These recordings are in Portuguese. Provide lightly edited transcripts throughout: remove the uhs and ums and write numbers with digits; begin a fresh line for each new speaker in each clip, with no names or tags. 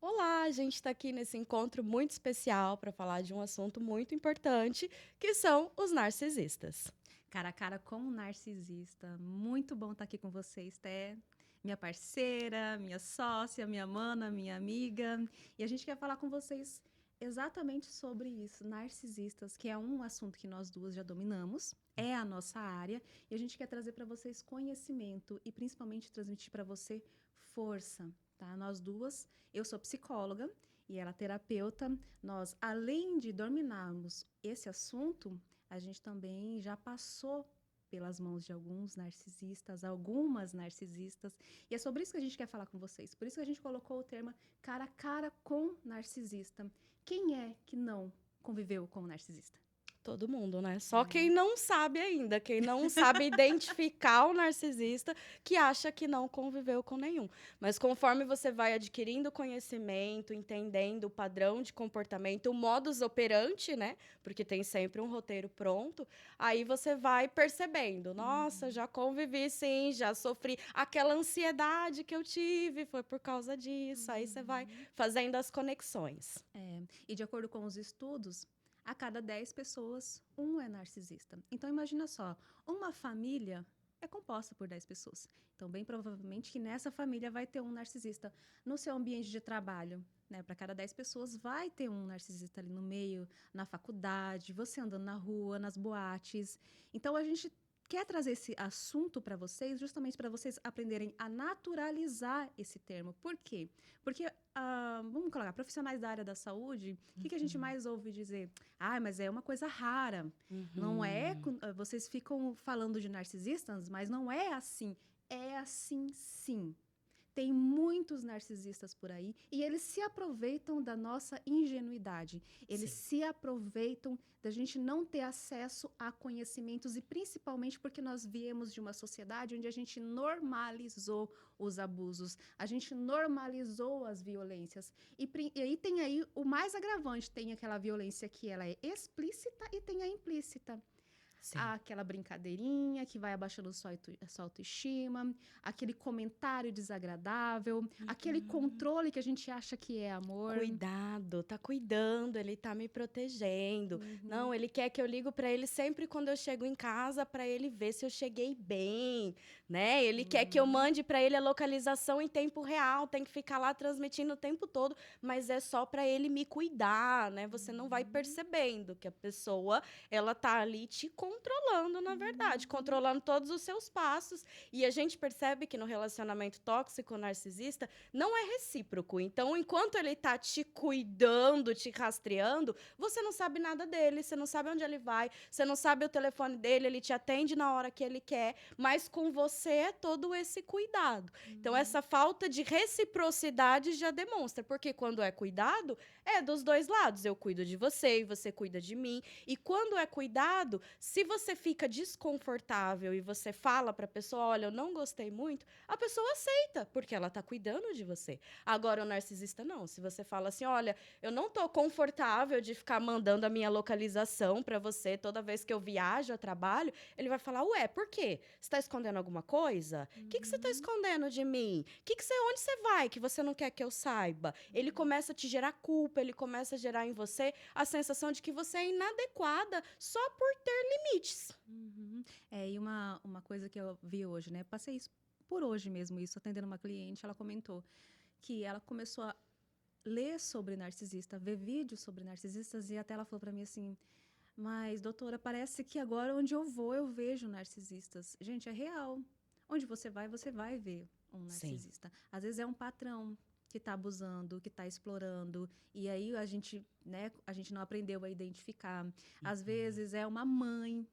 Olá, a gente está aqui nesse encontro muito especial para falar de um assunto muito importante, que são os narcisistas.
Cara a cara com um narcisista. Muito bom estar aqui com vocês, Té. Minha parceira, minha sócia, minha mana, minha amiga. E a gente quer falar com vocês exatamente sobre isso, narcisistas, que é um assunto que nós duas já dominamos, é a nossa área, e a gente quer trazer para vocês conhecimento e principalmente transmitir para você força, tá? Nós duas, eu sou psicóloga e ela terapeuta. Nós, além de dominarmos esse assunto, a gente também já passou pelas mãos de alguns narcisistas, algumas narcisistas, e é sobre isso que a gente quer falar com vocês. Por isso que a gente colocou o termo cara a cara com narcisista. Quem é que não conviveu com um narcisista?
Todo mundo, né? Só quem não sabe ainda, quem não sabe identificar o narcisista, que acha que não conviveu com nenhum. Mas conforme você vai adquirindo conhecimento, entendendo o padrão de comportamento, o modus operandi, né? Porque tem sempre um roteiro pronto, aí você vai percebendo, nossa, já convivi sim, já sofri. Aquela ansiedade que eu tive foi por causa disso. Aí você vai fazendo as conexões.
E de acordo com os estudos, a cada 10 pessoas, um é narcisista. Então imagina só, uma família é composta por 10 pessoas. Então, bem provavelmente que nessa família vai ter um narcisista. No seu ambiente de trabalho, né, para cada 10 pessoas, vai ter um narcisista ali no meio, na faculdade, você andando na rua, nas boates. Então, a gente quer trazer esse assunto para vocês, justamente para vocês aprenderem a naturalizar esse termo. Por quê? Porque, vamos colocar, profissionais da área da saúde, o que a gente mais ouve dizer? Ah, mas é uma coisa rara. Não é. Vocês ficam falando de narcisistas, mas não é assim. É assim, sim. Tem muitos narcisistas por aí e eles se aproveitam da nossa ingenuidade. Eles
Sim.
se aproveitam da gente não ter acesso a conhecimentos e principalmente porque nós viemos de uma sociedade onde a gente normalizou os abusos, a gente normalizou as violências. E aí tem aí o mais agravante, tem aquela violência que ela é explícita e tem a implícita.
Sim.
Aquela brincadeirinha que vai abaixando sua autoestima, aquele comentário desagradável, aquele controle que a gente acha que é amor.
Cuidado, tá cuidando, ele tá me protegendo. Não,
Uhum.
ele quer que eu ligo para ele sempre quando eu chego em casa para ele ver se eu cheguei bem, né? Ele quer que eu
Uhum.
mande para ele a localização em tempo real, tem que ficar lá transmitindo o tempo todo, mas é só para ele me cuidar, né? Você não vai
Uhum.
percebendo que a pessoa, ela tá ali te controlando, na verdade,
Uhum.
controlando todos os seus passos. E a gente percebe que no relacionamento tóxico narcisista não é recíproco. Então, enquanto ele tá te cuidando, te rastreando, você não sabe nada dele, você não sabe onde ele vai, você não sabe o telefone dele, ele te atende na hora que ele quer, mas com você é todo esse cuidado. Então,
Uhum.
essa falta de reciprocidade já demonstra, porque quando é cuidado, é dos dois lados. Eu cuido de você e você cuida de mim. E quando é cuidado, se você fica desconfortável e você fala para a pessoa, olha, eu não gostei muito, a pessoa aceita, porque ela tá cuidando de você. Agora, o narcisista não. Se você fala assim, olha, eu não tô confortável de ficar mandando a minha localização para você toda vez que eu viajo a trabalho, ele vai falar, ué, por quê? Você tá escondendo alguma coisa? O que você tá
Uhum.
escondendo de mim? Onde você vai que você não quer que eu saiba? Ele começa a te gerar culpa, ele começa a gerar em você a sensação de que você é inadequada só por ter limites.
Uhum. E uma coisa que eu vi hoje, né? Passei isso por hoje mesmo, isso atendendo uma cliente, ela comentou que ela começou a ler sobre narcisista, ver vídeos sobre narcisistas e até ela falou para mim assim: mas, doutora, parece que agora onde eu vou eu vejo narcisistas. Gente, é real. Onde você vai ver um
Sim.
narcisista. Às vezes é um patrão que está abusando, que está explorando, e aí a gente, né, a gente não aprendeu a identificar. Às vezes é uma mãe,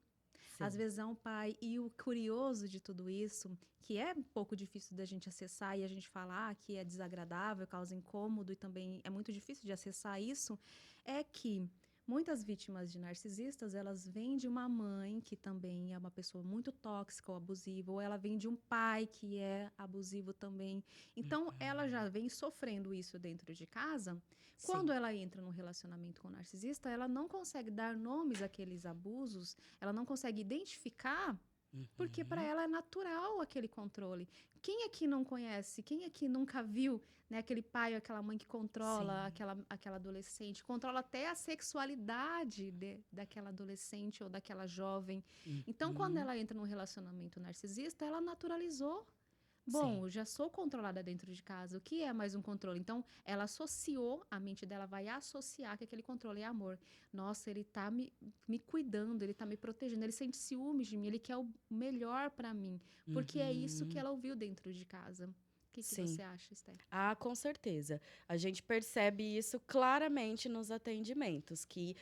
às
Sim.
vezes é um pai. E o curioso de tudo isso, que é um pouco difícil da gente acessar e a gente falar que é desagradável, causa incômodo e também é muito difícil de acessar isso, é que muitas vítimas de narcisistas, elas vêm de uma mãe que também é uma pessoa muito tóxica ou abusiva, ou ela vem de um pai que é abusivo também. Então, ela já vem sofrendo isso dentro de casa.
Sim.
Quando ela entra num relacionamento com o narcisista, ela não consegue dar nomes àqueles abusos, ela não consegue identificar Porque para
Uhum.
ela é natural aquele controle. Quem aqui não conhece? Quem aqui nunca viu, né, aquele pai ou aquela mãe que controla
Sim.
aquela adolescente, controla até a sexualidade daquela adolescente ou daquela jovem. Então, quando
Uhum.
ela entra num relacionamento narcisista, ela naturalizou.
Sim.
Bom, eu já sou controlada dentro de casa. O que é mais um controle? Então, ela associou, a mente dela vai associar que aquele controle é amor. Nossa, ele tá me cuidando, ele tá me protegendo, ele sente ciúmes de mim, ele quer o melhor para mim. Porque é isso que
Uhum.
ela ouviu dentro de casa. O que
Sim.
você acha, Esther?
Ah, com certeza. A gente percebe isso claramente nos atendimentos, que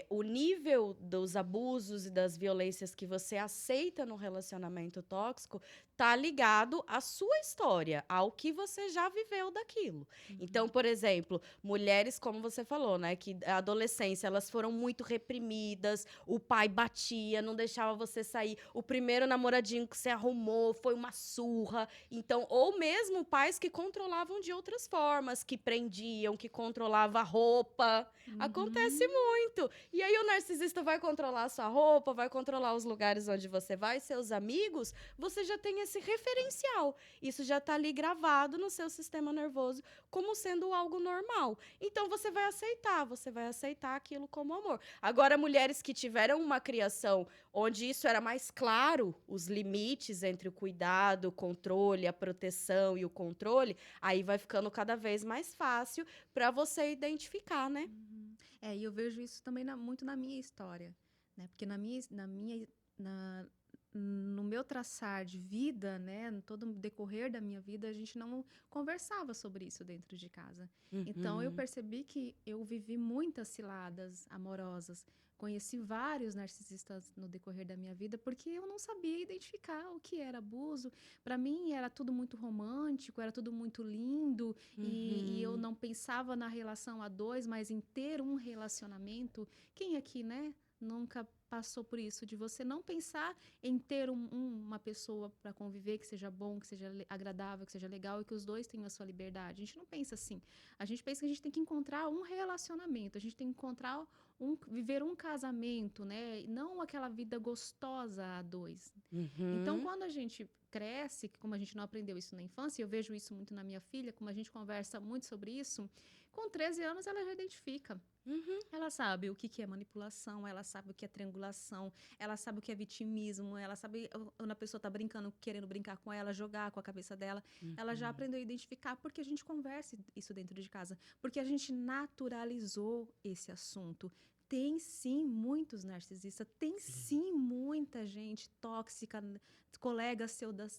o nível dos abusos e das violências que você aceita no relacionamento tóxico tá ligado à sua história, ao que você já viveu daquilo. Então,
Uhum.
por exemplo, mulheres, como você falou, né, que a adolescência elas foram muito reprimidas, o pai batia, não deixava você sair, o primeiro namoradinho que você arrumou foi uma surra. Então, ou mesmo pais que controlavam de outras formas, que prendiam, que controlava a roupa. Acontece
Uhum.
muito. E aí o narcisista vai controlar a sua roupa, vai controlar os lugares onde você vai, seus amigos, você já tem esse referencial. Isso já está ali gravado no seu sistema nervoso como sendo algo normal. Então você vai aceitar aquilo como amor. Agora, mulheres que tiveram uma criação onde isso era mais claro, os limites entre o cuidado, o controle, a proteção e o controle, aí vai ficando cada vez mais fácil para você identificar, né?
Uhum. É, e eu vejo isso também muito na minha história, né? Porque na, no meu traçar de vida, né, no todo o decorrer da minha vida, a gente não conversava sobre isso dentro de casa. Então eu
Uhum.
percebi que eu vivi muitas ciladas amorosas. Conheci vários narcisistas no decorrer da minha vida porque eu não sabia identificar o que era abuso. Para mim era tudo muito romântico, era tudo muito lindo, e eu
Uhum.
não pensava na relação a dois, mas em ter um relacionamento. Quem aqui, né, nunca passou por isso, de você não pensar em ter uma pessoa para conviver que seja bom, que seja agradável, que seja legal e que os dois tenham a sua liberdade. A gente não pensa assim. A gente pensa que a gente tem que encontrar um relacionamento, a gente tem que encontrar viver um casamento, né? E não aquela vida gostosa a dois. Então,
Uhum.
quando a gente cresce, como a gente não aprendeu isso na infância, eu vejo isso muito na minha filha, como a gente conversa muito sobre isso, com 13 anos ela já identifica.
Uhum.
Ela sabe o que é manipulação, ela sabe o que é triangulação, ela sabe o que é vitimismo, ela sabe quando a pessoa está brincando, querendo brincar com ela, jogar com a cabeça dela. Ela já
Uhum.
aprendeu a identificar porque a gente conversa isso dentro de casa, porque a gente naturalizou esse assunto. Tem sim muitos narcisistas, tem
Sim.
sim muita gente tóxica, colegas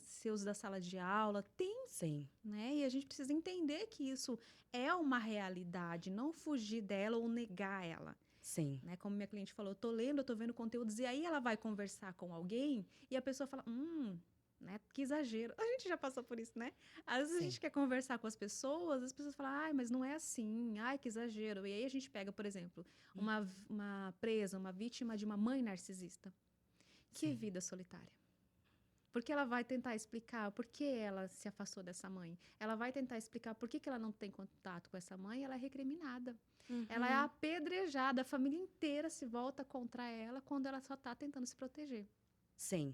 seus da sala de aula, tem,
Sim.
né? E a gente precisa entender que isso é uma realidade, não fugir dela ou negar ela,
Sim.
né? Como minha cliente falou, eu tô lendo, eu tô vendo conteúdos, e aí ela vai conversar com alguém e a pessoa fala, né? Que exagero. A gente já passou por isso, né? Às vezes a
Sim.
gente quer conversar com as pessoas falam, ai, mas não é assim, ai, que exagero. E aí a gente pega, por exemplo, uma presa, uma vítima de uma mãe narcisista. Que
Sim.
vida solitária. Porque ela vai tentar explicar por que ela se afastou dessa mãe. Ela vai tentar explicar por que ela não tem contato com essa mãe. Ela é recriminada. Ela é
Uhum.
apedrejada. A família inteira se volta contra ela quando ela só está tentando se proteger.
Sim.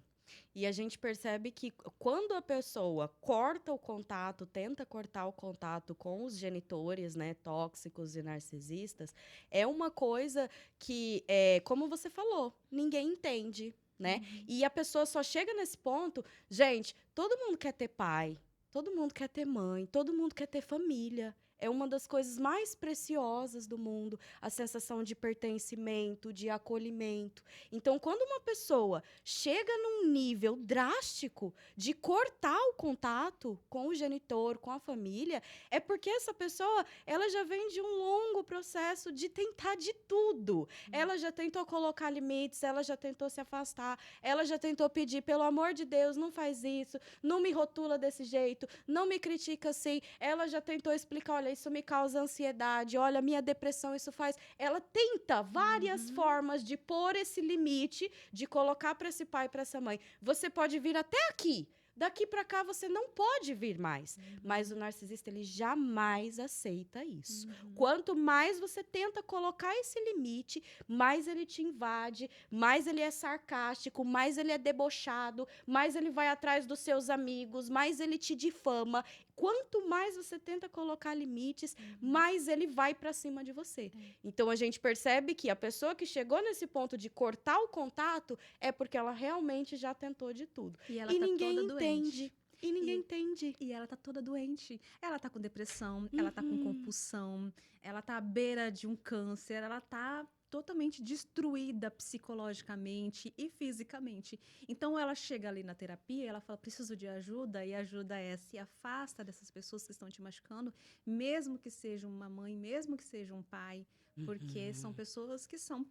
E a gente percebe que quando a pessoa corta o contato, tenta cortar o contato com os genitores, né, tóxicos e narcisistas, é uma coisa que, como você falou, ninguém entende, né?
Uhum.
E a pessoa só chega nesse ponto, gente, todo mundo quer ter pai, todo mundo quer ter mãe, todo mundo quer ter família. É uma das coisas mais preciosas do mundo, a sensação de pertencimento, de acolhimento. Então, quando uma pessoa chega num nível drástico de cortar o contato com o genitor, com a família, é porque essa pessoa, ela já vem de um longo processo de tentar de tudo. Ela já tentou colocar limites, ela já tentou se afastar, ela já tentou pedir, pelo amor de Deus, não faz isso, não me rotula desse jeito, não me critica assim. Ela já tentou explicar, olha, isso me causa ansiedade, olha, minha depressão, isso faz. Ela tenta várias
Uhum.
formas de pôr esse limite, de colocar para esse pai e para essa mãe. Você pode vir até aqui. Daqui para cá você não pode vir mais. Mas o narcisista, ele jamais aceita isso. Quanto mais você tenta colocar esse limite, mais ele te invade, mais ele é sarcástico, mais ele é debochado, mais ele vai atrás dos seus amigos, mais ele te difama. Quanto mais você tenta colocar limites, mais ele vai para cima de você. Então a gente percebe que a pessoa que chegou nesse ponto de cortar o contato é porque ela realmente já tentou de tudo.
E ela
E
tá
ninguém
toda doente.
entende. E ninguém entende.
E ela tá toda doente. Ela tá com depressão, ela tá com compulsão, ela tá à beira de um câncer, ela tá totalmente destruída psicologicamente e fisicamente. Então ela chega ali na terapia, ela fala: preciso de ajuda, e a ajuda é: se afasta dessas pessoas que estão te machucando, mesmo que seja uma mãe, mesmo que seja um pai, porque são pessoas que são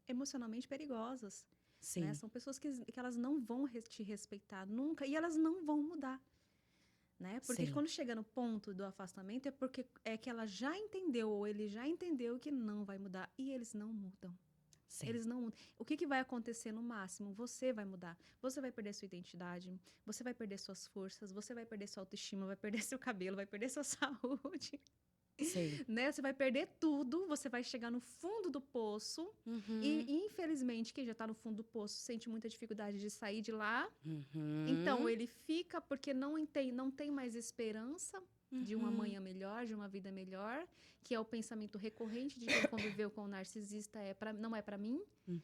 emocionalmente perigosas.
Sim.
Né? São pessoas que elas não vão te respeitar nunca, e elas não vão mudar. Né? Porque
Sim.
quando chega no ponto do afastamento é porque é que ela já entendeu, ou ele já entendeu que não vai mudar, e eles não mudam.
Sim.
Eles não mudam. O que vai acontecer no máximo? Você vai mudar. Você vai perder sua identidade, você vai perder suas forças, você vai perder sua autoestima, vai perder seu cabelo, vai perder sua saúde.
Sim.
Né? Você vai perder tudo, você vai chegar no fundo do poço e, infelizmente, quem já está no fundo do poço sente muita dificuldade de sair de lá. Então, ele fica porque não tem mais esperança de um amanhã melhor, de uma vida melhor, que é o pensamento recorrente de quem conviveu com o narcisista, não é para mim.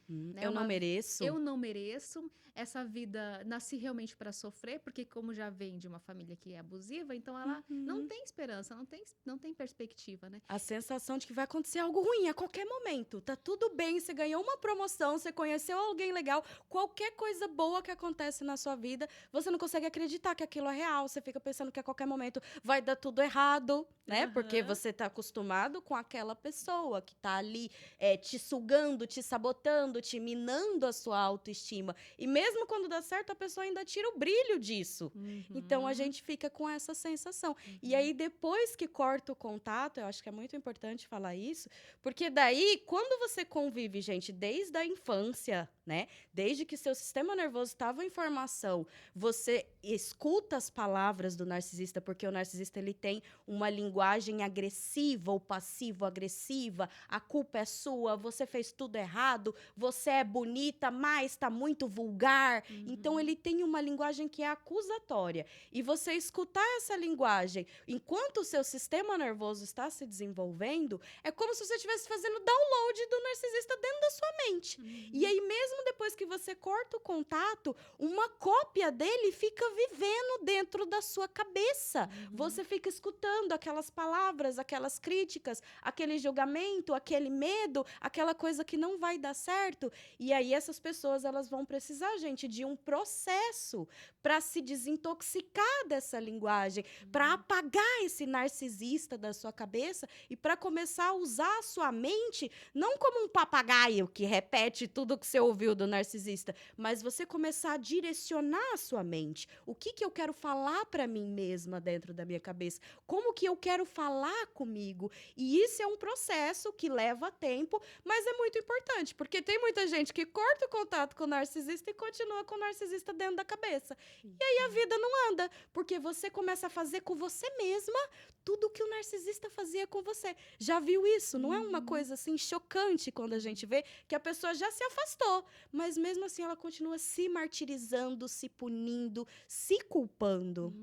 Né?
Eu não mereço.
Eu não mereço. Essa vida, nasci realmente para sofrer, porque como já vem de uma família que é abusiva, então ela não tem esperança, não tem perspectiva, né?
A sensação de que vai acontecer algo ruim a qualquer momento. Tá tudo bem, você ganhou uma promoção, você conheceu alguém legal, qualquer coisa boa que acontece na sua vida, você não consegue acreditar que aquilo é real. Você fica pensando que a qualquer momento vai dar tudo errado, né? Porque você tá acostumado com aquela pessoa que tá ali te sugando, te sabotando, te minando a sua autoestima. E mesmo quando dá certo, a pessoa ainda tira o brilho disso. Então, a gente fica com essa sensação. E aí, depois que corta o contato, eu acho que é muito importante falar isso, porque daí, quando você convive, gente, desde a infância, né? Desde que seu sistema nervoso estava em formação, você escuta as palavras do narcisista, porque o narcisista, ele tem uma linguagem agressiva ou passivo-agressiva. A culpa é sua, você fez tudo errado, você é bonita, mas está muito vulgar. Então, ele tem uma linguagem que é acusatória. E você escutar essa linguagem enquanto o seu sistema nervoso está se desenvolvendo, é como se você estivesse fazendo download do narcisista dentro da sua mente. E aí, mesmo depois que você corta o contato, uma cópia dele fica vivendo dentro da sua cabeça. Você fica escutando aquelas palavras, aquelas críticas, aquele julgamento, aquele medo, aquela coisa que não vai dar certo. E aí, essas pessoas, elas vão precisar, gente, de um processo para se desintoxicar dessa linguagem, para apagar esse narcisista da sua cabeça e para começar a usar a sua mente não como um papagaio que repete tudo que você ouviu do narcisista, mas você começar a direcionar a sua mente. O que eu quero falar para mim mesma dentro da minha cabeça? Como que eu quero falar comigo? E isso é um processo que leva tempo, mas é muito importante, porque tem muita gente que corta o contato com o narcisista e continua com o narcisista dentro da cabeça. E aí a vida não anda, porque você começa a fazer com você mesma tudo que o narcisista fazia com você. Já viu isso? Não é uma coisa assim chocante quando a gente vê que a pessoa já se afastou, mas mesmo assim ela continua se martirizando, se punindo, se culpando.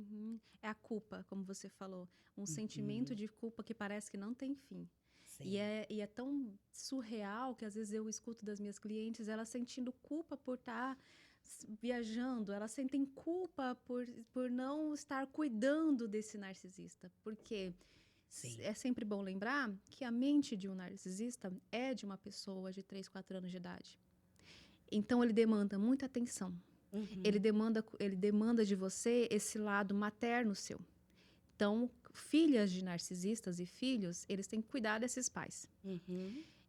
É a culpa, como você falou. Um sentimento de culpa que parece que não tem fim. E é tão surreal que às vezes eu escuto das minhas clientes, elas sentindo culpa por estar viajando, elas sentem culpa por não estar cuidando desse narcisista. Porque é sempre bom lembrar que a mente de um narcisista é de uma pessoa de 3, 4 anos de idade. Então, ele demanda muita atenção. Ele demanda de você esse lado materno seu. Então, filhas de narcisistas e filhos, eles têm que cuidar desses pais.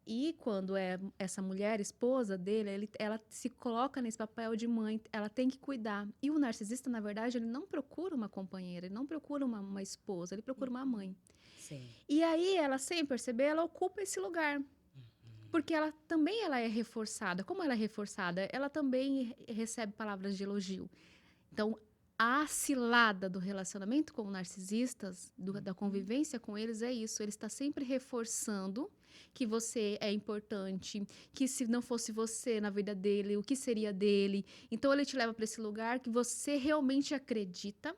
E quando é essa mulher, esposa dele, ela se coloca nesse papel de mãe, ela tem que cuidar. E o narcisista, na verdade, ele não procura uma companheira, ele não procura uma esposa, ele procura uma mãe. E aí, ela, sem perceber, ela ocupa esse lugar. Porque ela é reforçada. Como ela é reforçada? Ela também recebe palavras de elogio. Então, A cilada do relacionamento com narcisistas, da convivência com eles, é isso. Ele está sempre reforçando que você é importante, que se não fosse você na vida dele, o que seria dele? Então, ele te leva para esse lugar que você realmente acredita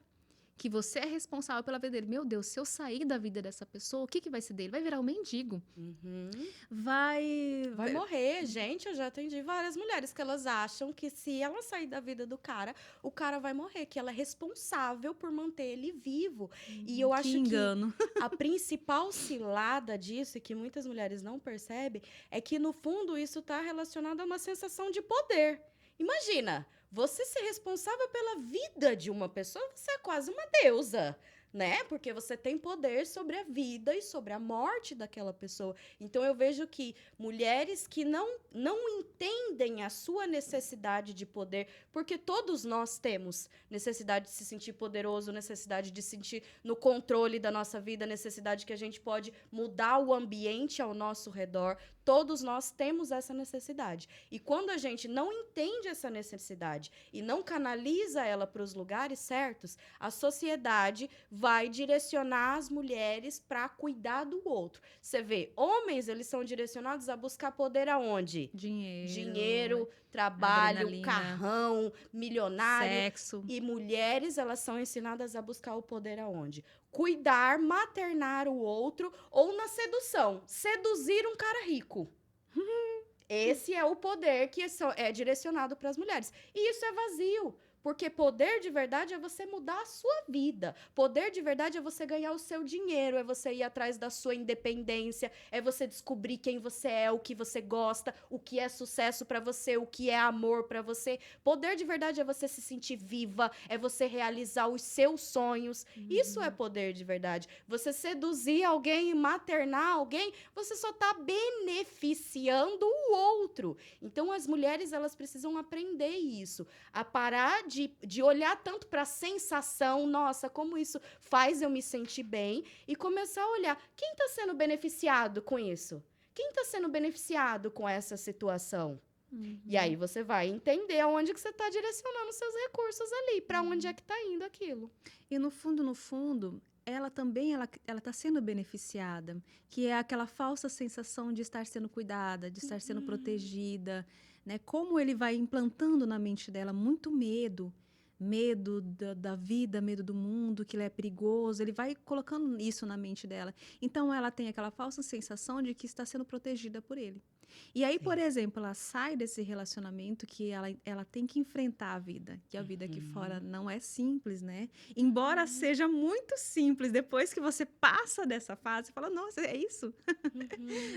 que você é responsável pela vida dele. Meu Deus, se eu sair da vida dessa pessoa, o que vai ser dele? Vai virar um mendigo.
Uhum.
Vai
morrer. Gente, eu já atendi várias mulheres que elas acham que se ela sair da vida do cara, o cara vai morrer, que ela é responsável por manter ele vivo. E eu acho
que engano.
que a principal cilada disso, e que muitas mulheres não percebem, é que no fundo isso está relacionado a uma sensação de poder. Imagina, você ser responsável pela vida de uma pessoa, você é quase uma deusa, né? Porque você tem poder sobre a vida e sobre a morte daquela pessoa. Então, eu vejo que mulheres que não entendem a sua necessidade de poder, porque todos nós temos necessidade de se sentir poderoso, necessidade de sentir no controle da nossa vida, necessidade que a gente pode mudar o ambiente ao nosso redor. Todos nós temos essa necessidade. E quando a gente não entende essa necessidade e não canaliza ela para os lugares certos, a sociedade vai direcionar as mulheres para cuidar do outro. Você vê, homens, eles são direcionados a buscar poder aonde? Dinheiro, trabalho,
adrenalina,
carrão, milionário.
sexo.
E mulheres, elas são ensinadas a buscar o poder aonde? Cuidar, maternar o outro ou na sedução. Seduzir um cara rico. Esse é o poder que é direcionado para as mulheres. E isso é vazio. Porque poder de verdade é você mudar a sua vida. Poder de verdade é você ganhar o seu dinheiro, é você ir atrás da sua independência, é você descobrir quem você é, o que você gosta, o que é sucesso pra você, o que é amor pra você. Poder de verdade é você se sentir viva, é você realizar os seus sonhos. Isso é poder de verdade. Você seduzir alguém e maternar alguém, você só tá beneficiando o outro. Então as mulheres, elas precisam aprender isso, a parar de olhar tanto para a sensação, nossa, como isso faz eu me sentir bem, e começar a olhar, quem está sendo beneficiado com isso? Quem está sendo beneficiado com essa situação? E aí você vai entender aonde que você está direcionando seus recursos ali, para onde é que está indo aquilo.
E no fundo, ela também ela está sendo beneficiada, que é aquela falsa sensação de estar sendo cuidada, de estar sendo protegida, né? Como ele vai implantando na mente dela muito medo da vida, medo do mundo, que ele é perigoso, ele vai colocando isso na mente dela. Então ela tem aquela falsa sensação de que está sendo protegida por ele. E aí, por exemplo, ela sai desse relacionamento que ela tem que enfrentar a vida, que a vida aqui fora não é simples, né? Embora seja muito simples, depois que você passa dessa fase, você fala, nossa, é isso?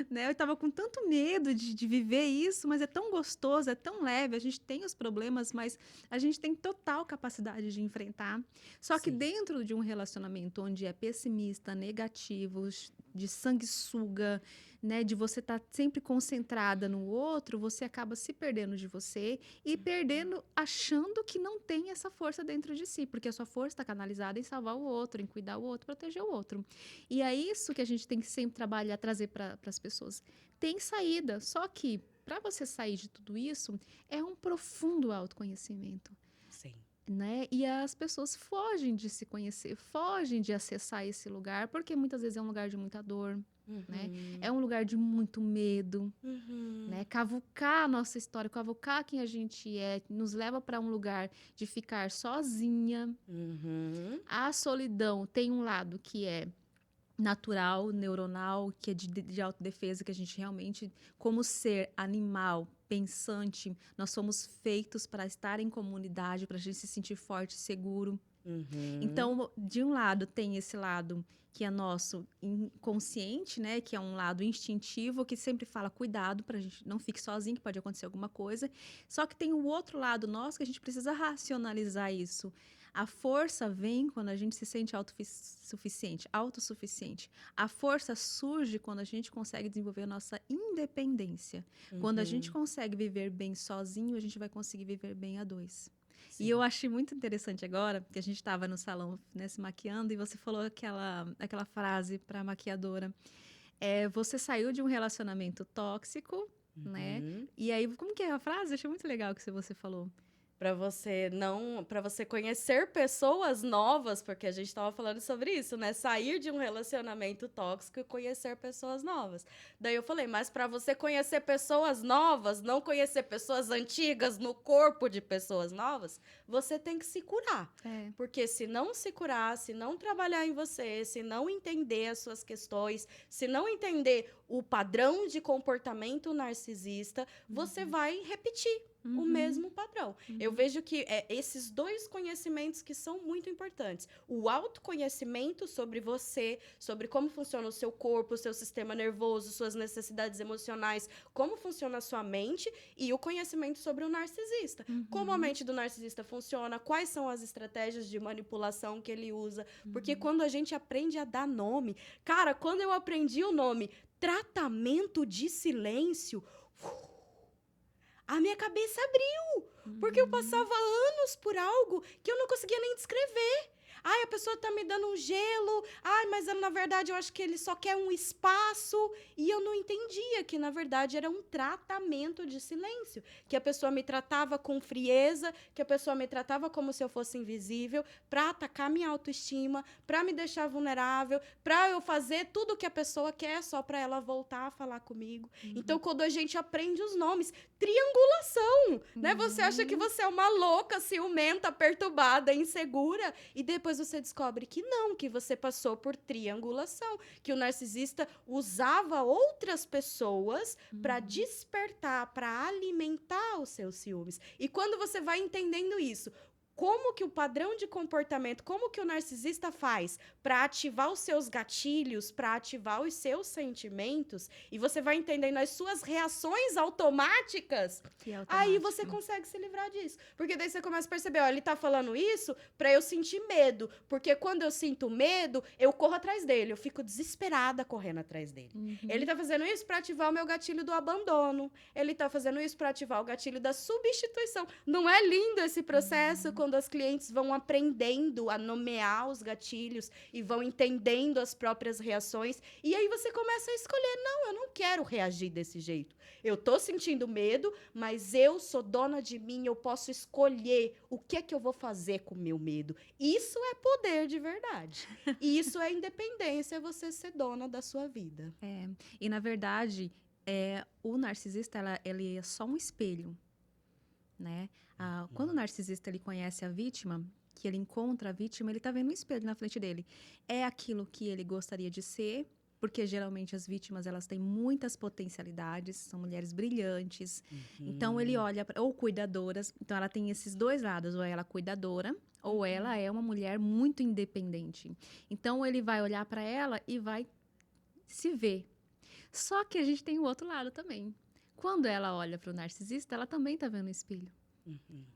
Né? Eu estava com tanto medo de viver isso, mas é tão gostoso, é tão leve, a gente tem os problemas, mas a gente tem total capacidade de enfrentar. Só que dentro de um relacionamento onde é pessimista, negativo, de sanguessuga, né, de você estar sempre concentrada no outro, você acaba se perdendo de você e perdendo, achando que não tem essa força dentro de si, porque a sua força está canalizada em salvar o outro, em cuidar o outro, proteger o outro. E é isso que a gente tem que sempre trabalhar, trazer para as pessoas. Tem saída, só que para você sair de tudo isso, é um profundo autoconhecimento.
Sim.
Né? E as pessoas fogem de se conhecer, fogem de acessar esse lugar, porque muitas vezes é um lugar de muita dor, né? É um lugar de muito medo, né? Cavucar a nossa história, cavucar quem a gente é, nos leva para um lugar de ficar sozinha. A solidão tem um lado que é natural, neuronal, que é de autodefesa, que a gente realmente, como ser animal, pensante, nós somos feitos para estar em comunidade, para a gente se sentir forte, seguro. Então, de um lado, tem esse lado que é nosso inconsciente, né? Que é um lado instintivo, que sempre fala cuidado para a gente não fique sozinho, que pode acontecer alguma coisa. Só que tem o outro lado nosso que a gente precisa racionalizar isso. A força vem quando a gente se sente autossuficiente. A força surge quando a gente consegue desenvolver a nossa independência. Quando a gente consegue viver bem sozinho, a gente vai conseguir viver bem a dois. Sim. E eu achei muito interessante agora, que a gente estava no salão, né, se maquiando, e você falou aquela frase para a maquiadora. Você saiu de um relacionamento tóxico, né? E aí, como que é a frase? Eu achei muito legal que você falou.
Para você conhecer pessoas novas, porque a gente estava falando sobre isso, né? Sair de um relacionamento tóxico e conhecer pessoas novas. Daí eu falei, mas para você conhecer pessoas novas, não conhecer pessoas antigas no corpo de pessoas novas, você tem que se curar.
É.
Porque se não se curar, se não trabalhar em você, se não entender as suas questões, se não entender o padrão de comportamento narcisista, você vai repetir o mesmo padrão. Eu vejo que esses dois conhecimentos que são muito importantes. O autoconhecimento sobre você, sobre como funciona o seu corpo, o seu sistema nervoso, suas necessidades emocionais, como funciona a sua mente, e o conhecimento sobre o narcisista. Como a mente do narcisista funciona, quais são as estratégias de manipulação que ele usa. Porque quando a gente aprende a dar nome... Cara, quando eu aprendi o nome tratamento de silêncio... a minha cabeça abriu, porque eu passava anos por algo que eu não conseguia nem descrever. Ai, a pessoa tá me dando um gelo. Ai, mas na verdade eu acho que ele só quer um espaço. E eu não entendia que, na verdade, era um tratamento de silêncio. Que a pessoa me tratava com frieza, que a pessoa me tratava como se eu fosse invisível, pra atacar minha autoestima, pra me deixar vulnerável, pra eu fazer tudo o que a pessoa quer só pra ela voltar a falar comigo. Então, quando a gente aprende os nomes, triangulação, né? Você acha que você é uma louca, ciumenta, perturbada, insegura, e depois você descobre que não, que você passou por triangulação, que o narcisista usava outras pessoas para despertar, para alimentar os seus ciúmes. E quando você vai entendendo isso, como que o padrão de comportamento, como que o narcisista faz para ativar os seus gatilhos, para ativar os seus sentimentos, e você vai entendendo as suas reações automáticas, aí você consegue se livrar disso. Porque daí você começa a perceber, ó, ele tá falando isso para eu sentir medo, porque quando eu sinto medo, eu corro atrás dele, eu fico desesperada correndo atrás dele. Ele tá fazendo isso para ativar o meu gatilho do abandono, ele tá fazendo isso para ativar o gatilho da substituição. Não é lindo esse processo quando as clientes vão aprendendo a nomear os gatilhos e vão entendendo as próprias reações, e aí você começa a escolher, não, eu não quero reagir desse jeito. Eu tô sentindo medo, mas eu sou dona de mim, eu posso escolher o que é que eu vou fazer com o meu medo. Isso é poder de verdade. E isso é independência, é você ser dona da sua vida.
E na verdade, o narcisista, ele é só um espelho, né? Quando o narcisista ele conhece a vítima, que ele encontra a vítima, ele tá vendo um espelho na frente dele. É aquilo que ele gostaria de ser, porque geralmente as vítimas elas têm muitas potencialidades, são mulheres brilhantes. Então ele olha ou cuidadoras, então ela tem esses dois lados, ou ela é cuidadora, ou ela é uma mulher muito independente. Então ele vai olhar para ela e vai se ver. Só que a gente tem o outro lado também. Quando ela olha para o narcisista, ela também tá vendo o espelho.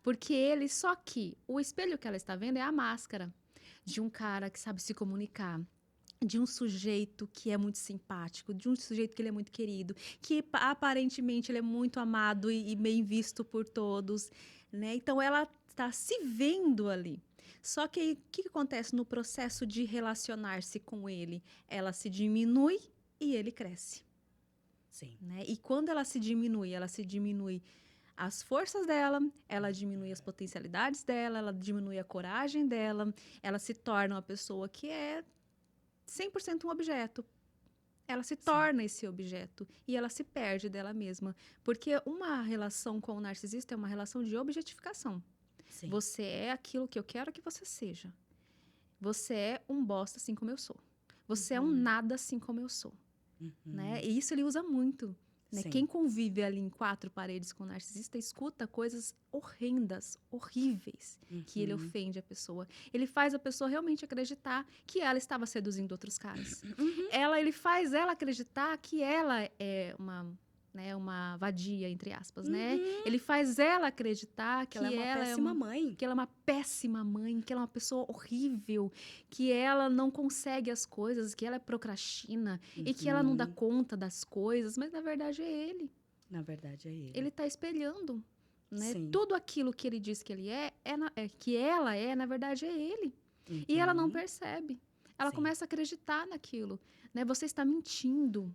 Porque só que o espelho que ela está vendo é a máscara de um cara que sabe se comunicar, de um sujeito que é muito simpático, de um sujeito que ele é muito querido, que aparentemente ele é muito amado e bem visto por todos, né? Então ela está se vendo ali. Só que o que acontece no processo de relacionar-se com ele? Ela se diminui e ele cresce.
Sim.
Né? E quando ela se diminui as forças dela, ela diminui as potencialidades dela, ela diminui a coragem dela, ela se torna uma pessoa que é 100% um objeto. Ela se torna esse objeto e ela se perde dela mesma. Porque uma relação com o narcisista é uma relação de objetificação.
Sim.
Você é aquilo que eu quero que você seja. Você é um bosta assim como eu sou. Você é um nada assim como eu sou. Né? E isso ele usa muito. Né? Quem convive ali em 4 paredes com o narcisista escuta coisas horrendas, horríveis, que ele ofende a pessoa. Ele faz a pessoa realmente acreditar que ela estava seduzindo outros caras. Ele faz ela acreditar que ela é uma vadia, entre aspas, né? Ele faz ela acreditar que ela é uma péssima mãe. Que ela é uma péssima mãe, que ela é uma pessoa horrível, que ela não consegue as coisas, que ela procrastina e que ela não dá conta das coisas, mas na verdade é ele.
Na verdade é ele.
Ele está espelhando, né? Tudo aquilo que ele diz que ele que ela é, na verdade é ele. E ela não percebe. Ela começa a acreditar naquilo. Né? Você está mentindo.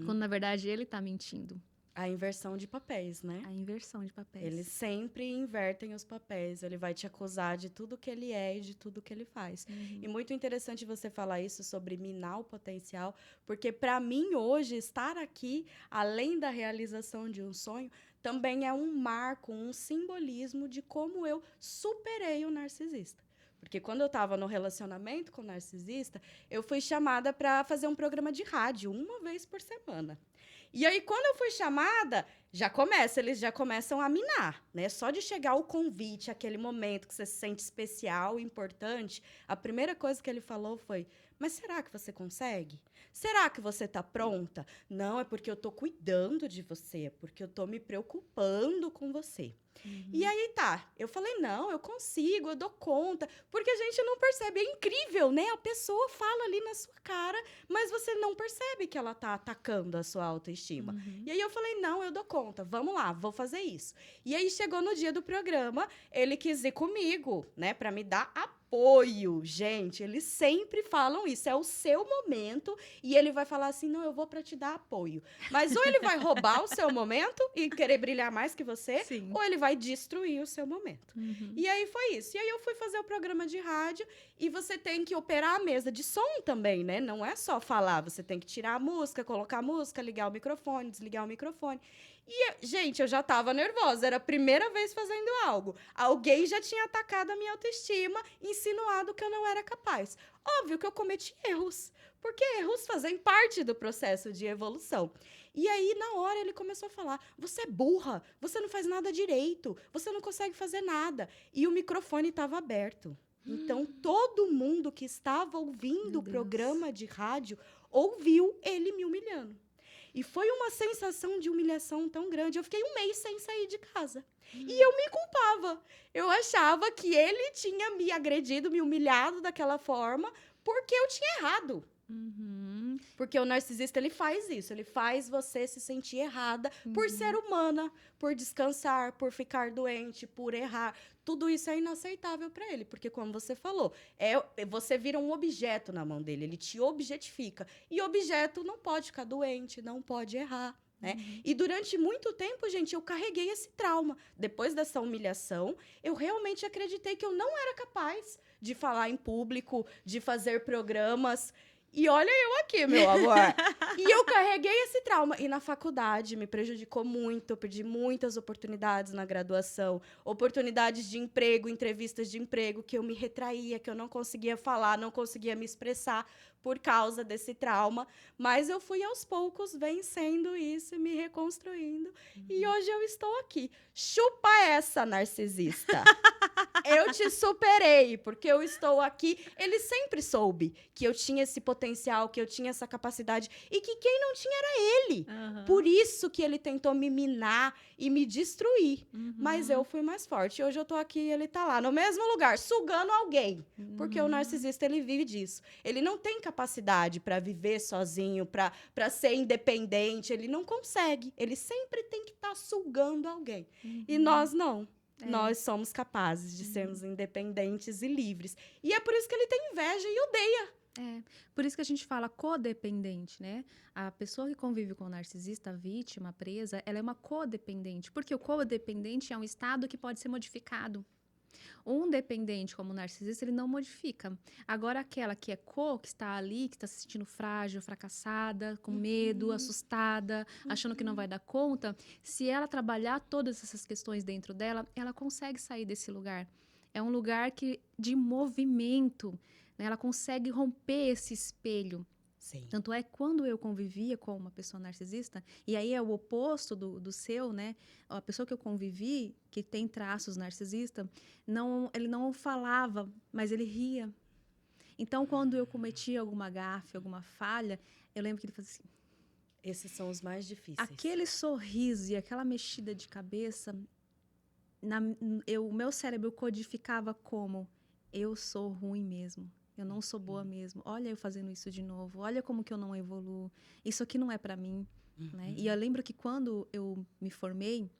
Quando, na verdade, ele está mentindo.
A inversão de papéis, né?
A inversão de papéis.
Eles sempre invertem os papéis. Ele vai te acusar de tudo que ele é e de tudo que ele faz. E muito interessante você falar isso sobre minar o potencial, porque para mim hoje estar aqui, além da realização de um sonho, também é um marco, um simbolismo de como eu superei o narcisista. Porque quando eu estava no relacionamento com o narcisista, eu fui chamada para fazer um programa de rádio uma vez por semana. E aí, quando eu fui chamada, eles já começam a minar, né? Só de chegar o convite, aquele momento que você se sente especial, importante, a primeira coisa que ele falou foi: mas será que você consegue? Será que você está pronta? Não, é porque eu estou cuidando de você, é porque eu estou me preocupando com você. E aí eu falei, não, eu consigo, eu dou conta, porque a gente não percebe, é incrível, né? A pessoa fala ali na sua cara, mas você não percebe que ela tá atacando a sua autoestima. E aí eu falei, não, eu dou conta, vamos lá, vou fazer isso. E aí chegou no dia do programa, ele quis ir comigo, né, para me dar apoio. Gente, eles sempre falam isso, é o seu momento, e ele vai falar assim, não, eu vou para te dar apoio. Mas ou ele vai roubar o seu momento e querer brilhar mais que você,
Sim.
ou ele vai destruir o seu momento. E aí foi isso. E aí eu fui fazer o programa de rádio e você tem que operar a mesa de som também, né? Não é só falar, você tem que tirar a música, colocar a música, ligar o microfone, desligar o microfone. E, gente, eu já tava nervosa, era a primeira vez fazendo algo. Alguém já tinha atacado a minha autoestima, insinuado que eu não era capaz. Óbvio que eu cometi erros, porque erros fazem parte do processo de evolução. E aí, na hora, ele começou a falar, você é burra, você não faz nada direito, você não consegue fazer nada. E o microfone estava aberto. Então, todo mundo que estava ouvindo o programa de rádio ouviu ele me humilhando. E foi uma sensação de humilhação tão grande. Eu fiquei um mês sem sair de casa. E eu me culpava. Eu achava que ele tinha me agredido, me humilhado daquela forma, porque eu tinha errado. Porque o narcisista, ele faz isso. Ele faz você se sentir errada por ser humana, por descansar, por ficar doente, por errar. Tudo isso é inaceitável para ele. Porque, como você falou, você vira um objeto na mão dele. Ele te objetifica. E objeto não pode ficar doente, não pode errar. Né? E durante muito tempo, gente, eu carreguei esse trauma. Depois dessa humilhação, eu realmente acreditei que eu não era capaz de falar em público, de fazer programas. E olha eu aqui, meu amor. E eu carreguei esse trauma. E na faculdade me prejudicou muito. Eu perdi muitas oportunidades na graduação. Oportunidades de emprego, entrevistas de emprego, que eu me retraía, que eu não conseguia falar, não conseguia me expressar por causa desse trauma. Mas eu fui aos poucos vencendo isso e me reconstruindo. E hoje eu estou aqui. Chupa essa, narcisista. Eu te superei, porque eu estou aqui. Ele sempre soube que eu tinha esse potencial, que eu tinha essa capacidade, e que quem não tinha era ele. Por isso que ele tentou me minar e me destruir. Mas eu fui mais forte. Hoje eu tô aqui e ele tá lá, no mesmo lugar, sugando alguém. Porque o narcisista, ele vive disso. Ele não tem capacidade para viver sozinho, para ser independente. Ele não consegue. Ele sempre tem que estar sugando alguém. E nós não. Nós somos capazes de sermos independentes e livres. E é por isso que ele tem inveja e odeia.
Por isso que a gente fala codependente, né? A pessoa que convive com o narcisista, a vítima, a presa, ela é uma codependente. Porque o codependente é um estado que pode ser modificado. Um dependente como o narcisista, ele não modifica. Agora, aquela que é que está ali, que está se sentindo frágil, fracassada, com medo, assustada, achando que não vai dar conta, se ela trabalhar todas essas questões dentro dela, ela consegue sair desse lugar. É um lugar de movimento, né? Ela consegue romper esse espelho.
Sim.
Tanto é que quando eu convivia com uma pessoa narcisista, e aí é o oposto do seu, né? A pessoa que eu convivi, que tem traços narcisistas, ele não falava, mas ele ria. Então, quando eu cometia alguma gafe, alguma falha, eu lembro que ele fazia assim.
Esses são os mais difíceis.
Aquele sorriso e aquela mexida de cabeça, o meu cérebro codificava como: eu sou ruim mesmo. Eu não sou boa mesmo. Olha eu fazendo isso de novo. Olha como que eu não evoluo. Isso aqui não é para mim. Né? E eu lembro que quando eu me formei,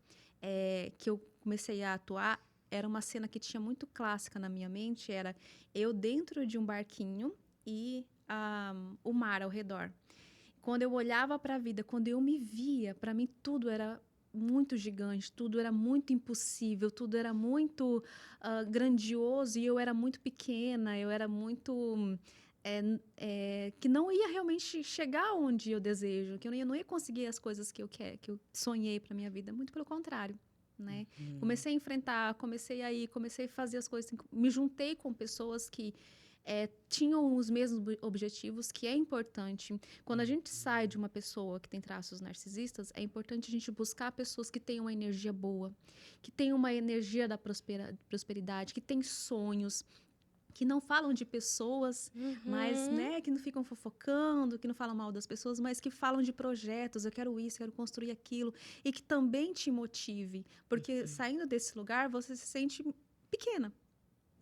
que eu comecei a atuar, era uma cena que tinha muito clássica na minha mente. Era eu dentro de um barquinho e o mar ao redor. Quando eu olhava para a vida, quando eu me via, para mim tudo era muito gigante, tudo era muito impossível, tudo era muito grandioso e eu era muito pequena, eu era muito que não ia realmente chegar onde eu desejo, que eu não ia conseguir as coisas que eu quero, que eu sonhei para minha vida, muito pelo contrário, né? Comecei a enfrentar, comecei a fazer as coisas, me juntei com pessoas que tinham os mesmos objetivos, que é importante. Quando a gente sai de uma pessoa que tem traços narcisistas, é importante a gente buscar pessoas que tenham uma energia boa, que tenham uma energia da prosperidade, que têm sonhos, que não falam de pessoas, mas, né, que não ficam fofocando, que não falam mal das pessoas, mas que falam de projetos, eu quero isso, eu quero construir aquilo, e que também te motive, porque saindo desse lugar, você se sente pequena.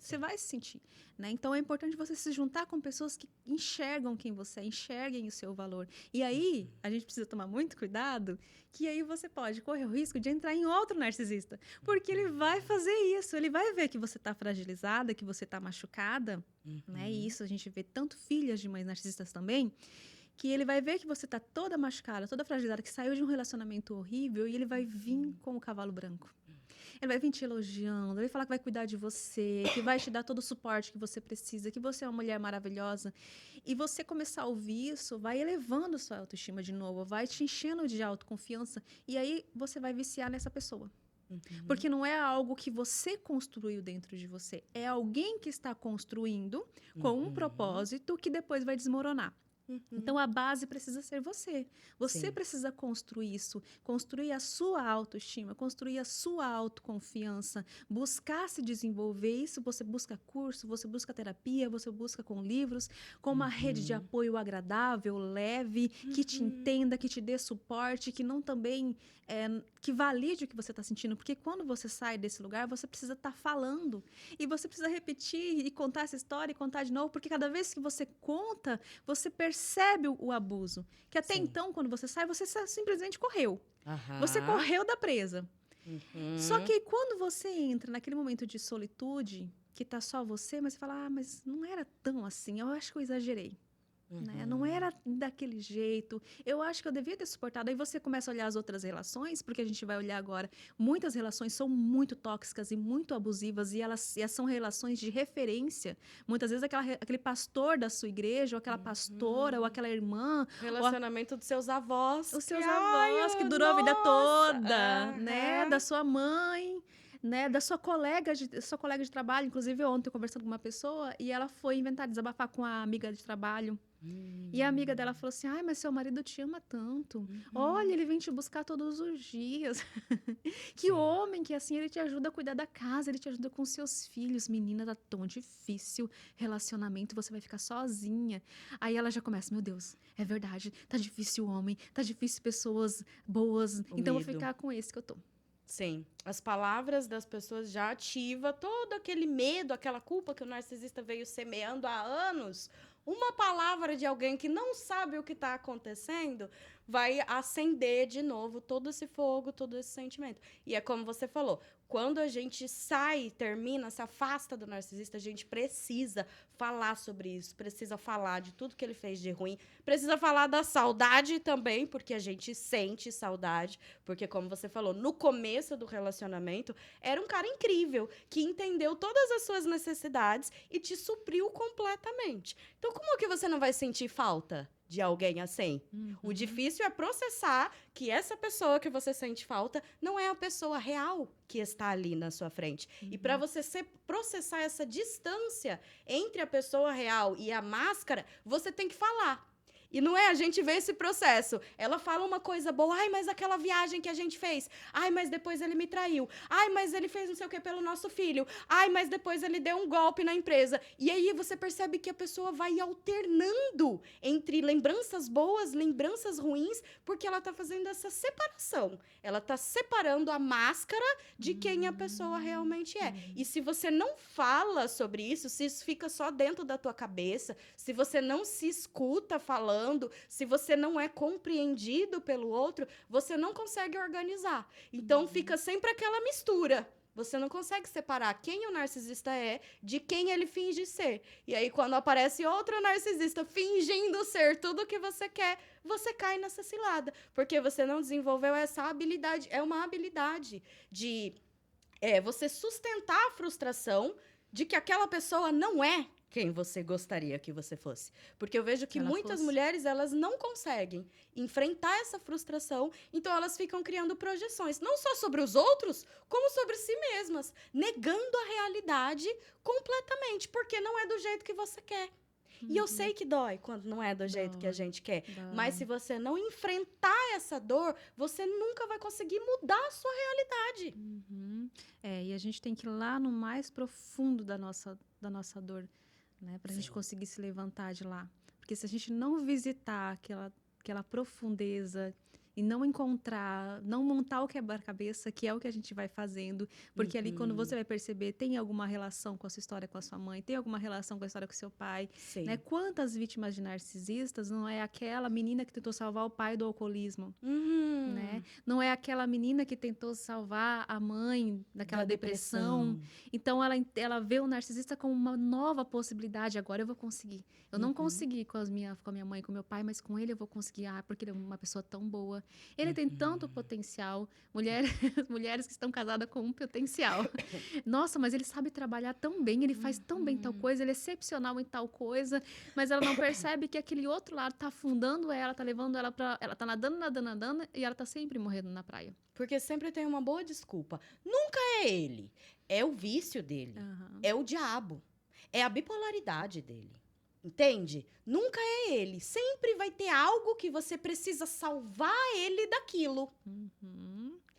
Você vai se sentir, né? Então, é importante você se juntar com pessoas que enxergam quem você é, enxerguem o seu valor. E aí, a gente precisa tomar muito cuidado, que aí você pode correr o risco de entrar em outro narcisista. Porque ele vai fazer isso, ele vai ver que você está fragilizada, que você está machucada, né? E isso a gente vê tanto filhas de mães narcisistas também, que ele vai ver que você está toda machucada, toda fragilizada, que saiu de um relacionamento horrível e ele vai vir com o cavalo branco. Ele vai vir te elogiando, ele vai falar que vai cuidar de você, que vai te dar todo o suporte que você precisa, que você é uma mulher maravilhosa. E você começar a ouvir isso, vai elevando sua autoestima de novo, vai te enchendo de autoconfiança. E aí você vai viciar nessa pessoa. Porque não é algo que você construiu dentro de você. É alguém que está construindo com um propósito que depois vai desmoronar. Então, a base precisa ser você. Você precisa construir isso, construir a sua autoestima, construir a sua autoconfiança, buscar se desenvolver. Isso você busca curso, você busca terapia, você busca com livros, com uma rede de apoio agradável, leve, que te entenda, que te dê suporte, que não também que valide o que você está sentindo. Porque quando você sai desse lugar, você precisa estar falando. E você precisa repetir e contar essa história e contar de novo, porque cada vez que você conta, você percebe o abuso. Que até então, quando você sai, você simplesmente correu. Você correu da presa. Só que quando você entra naquele momento de solitude, que tá só você, mas você fala, mas não era tão assim, eu acho que eu exagerei. Né? Não era daquele jeito. Eu acho que eu devia ter suportado. Aí você começa a olhar as outras relações, porque a gente vai olhar agora. Muitas relações são muito tóxicas e muito abusivas, e elas são relações de referência. Muitas vezes aquele pastor da sua igreja, ou aquela pastora, ou aquela irmã.
Relacionamento dos seus avós.
Os seus avós, que durou a vida toda, né? Da sua mãe. Né, da sua colega de trabalho. Inclusive, ontem eu conversando com uma pessoa e ela foi inventar desabafar com a amiga de trabalho. E a amiga dela falou assim, ai, mas seu marido te ama tanto. Olha, ele vem te buscar todos os dias. Que homem que assim, ele te ajuda a cuidar da casa, ele te ajuda com seus filhos. Menina, tá tão difícil relacionamento, você vai ficar sozinha. Aí ela já começa, meu Deus, é verdade, tá difícil o homem, tá difícil pessoas boas, então eu vou ficar com esse que eu tô.
Sim, as palavras das pessoas já ativa todo aquele medo, aquela culpa que o narcisista veio semeando há anos. Uma palavra de alguém que não sabe o que está acontecendo vai acender de novo todo esse fogo, todo esse sentimento. E é como você falou, quando a gente sai, termina, se afasta do narcisista, a gente precisa falar sobre isso, precisa falar de tudo que ele fez de ruim, precisa falar da saudade também, porque a gente sente saudade, porque como você falou, no começo do relacionamento, era um cara incrível, que entendeu todas as suas necessidades e te supriu completamente. Então, como que você não vai sentir falta de alguém assim? O difícil é processar que essa pessoa que você sente falta não é a pessoa real que está ali na sua frente. E para você processar essa distância entre a pessoa real e a máscara, você tem que falar. E não é, a gente vê esse processo. Ela fala uma coisa boa, ai, mas aquela viagem que a gente fez, ai, mas depois ele me traiu, ai, mas ele fez não sei o que pelo nosso filho, ai, mas depois ele deu um golpe na empresa. E aí você percebe que a pessoa vai alternando entre lembranças boas, lembranças ruins, porque ela tá fazendo essa separação. Ela tá separando a máscara de quem a pessoa realmente é. E se você não fala sobre isso, se isso fica só dentro da tua cabeça, se você não se escuta falando, se você não é compreendido pelo outro, você não consegue organizar. Então, fica sempre aquela mistura. Você não consegue separar quem o narcisista é de quem ele finge ser. E aí, quando aparece outro narcisista fingindo ser tudo o que você quer, você cai nessa cilada. Porque você não desenvolveu essa habilidade. É uma habilidade de você sustentar a frustração de que aquela pessoa não é quem você gostaria que você fosse. Porque eu vejo que muitas mulheres, elas não conseguem enfrentar essa frustração, então elas ficam criando projeções, não só sobre os outros, como sobre si mesmas, negando a realidade completamente, porque não é do jeito que você quer. E eu sei que dói quando não é do jeito que a gente quer. Mas se você não enfrentar essa dor, você nunca vai conseguir mudar a sua realidade.
E a gente tem que ir lá no mais profundo da nossa dor, né? Pra gente conseguir se levantar de lá. Porque se a gente não visitar aquela profundeza e não encontrar, não montar o quebra-cabeça, que é o que a gente vai fazendo, porque ali quando você vai perceber, tem alguma relação com a sua história com a sua mãe, tem alguma relação com a história com o seu pai, né? Quantas vítimas de narcisistas não é aquela menina que tentou salvar o pai do alcoolismo, né? Não é aquela menina que tentou salvar a mãe daquela depressão. Então ela vê o narcisista como uma nova possibilidade. Agora eu vou conseguir. Eu não consegui com a minha mãe, com meu pai, mas com ele eu vou conseguir. Porque ele é uma pessoa tão boa. Ele tem tanto potencial. Mulheres que estão casadas com um potencial. Nossa, mas ele sabe trabalhar tão bem, ele faz tão bem tal coisa, ele é excepcional em tal coisa, mas ela não percebe que aquele outro lado tá afundando ela, tá levando ela pra... Ela tá nadando, e ela tá sempre morrendo na praia.
Porque sempre tem uma boa desculpa. Nunca é ele. É o vício dele. É o diabo. É a bipolaridade dele. Entende? Nunca é ele. Sempre vai ter algo que você precisa salvar ele daquilo.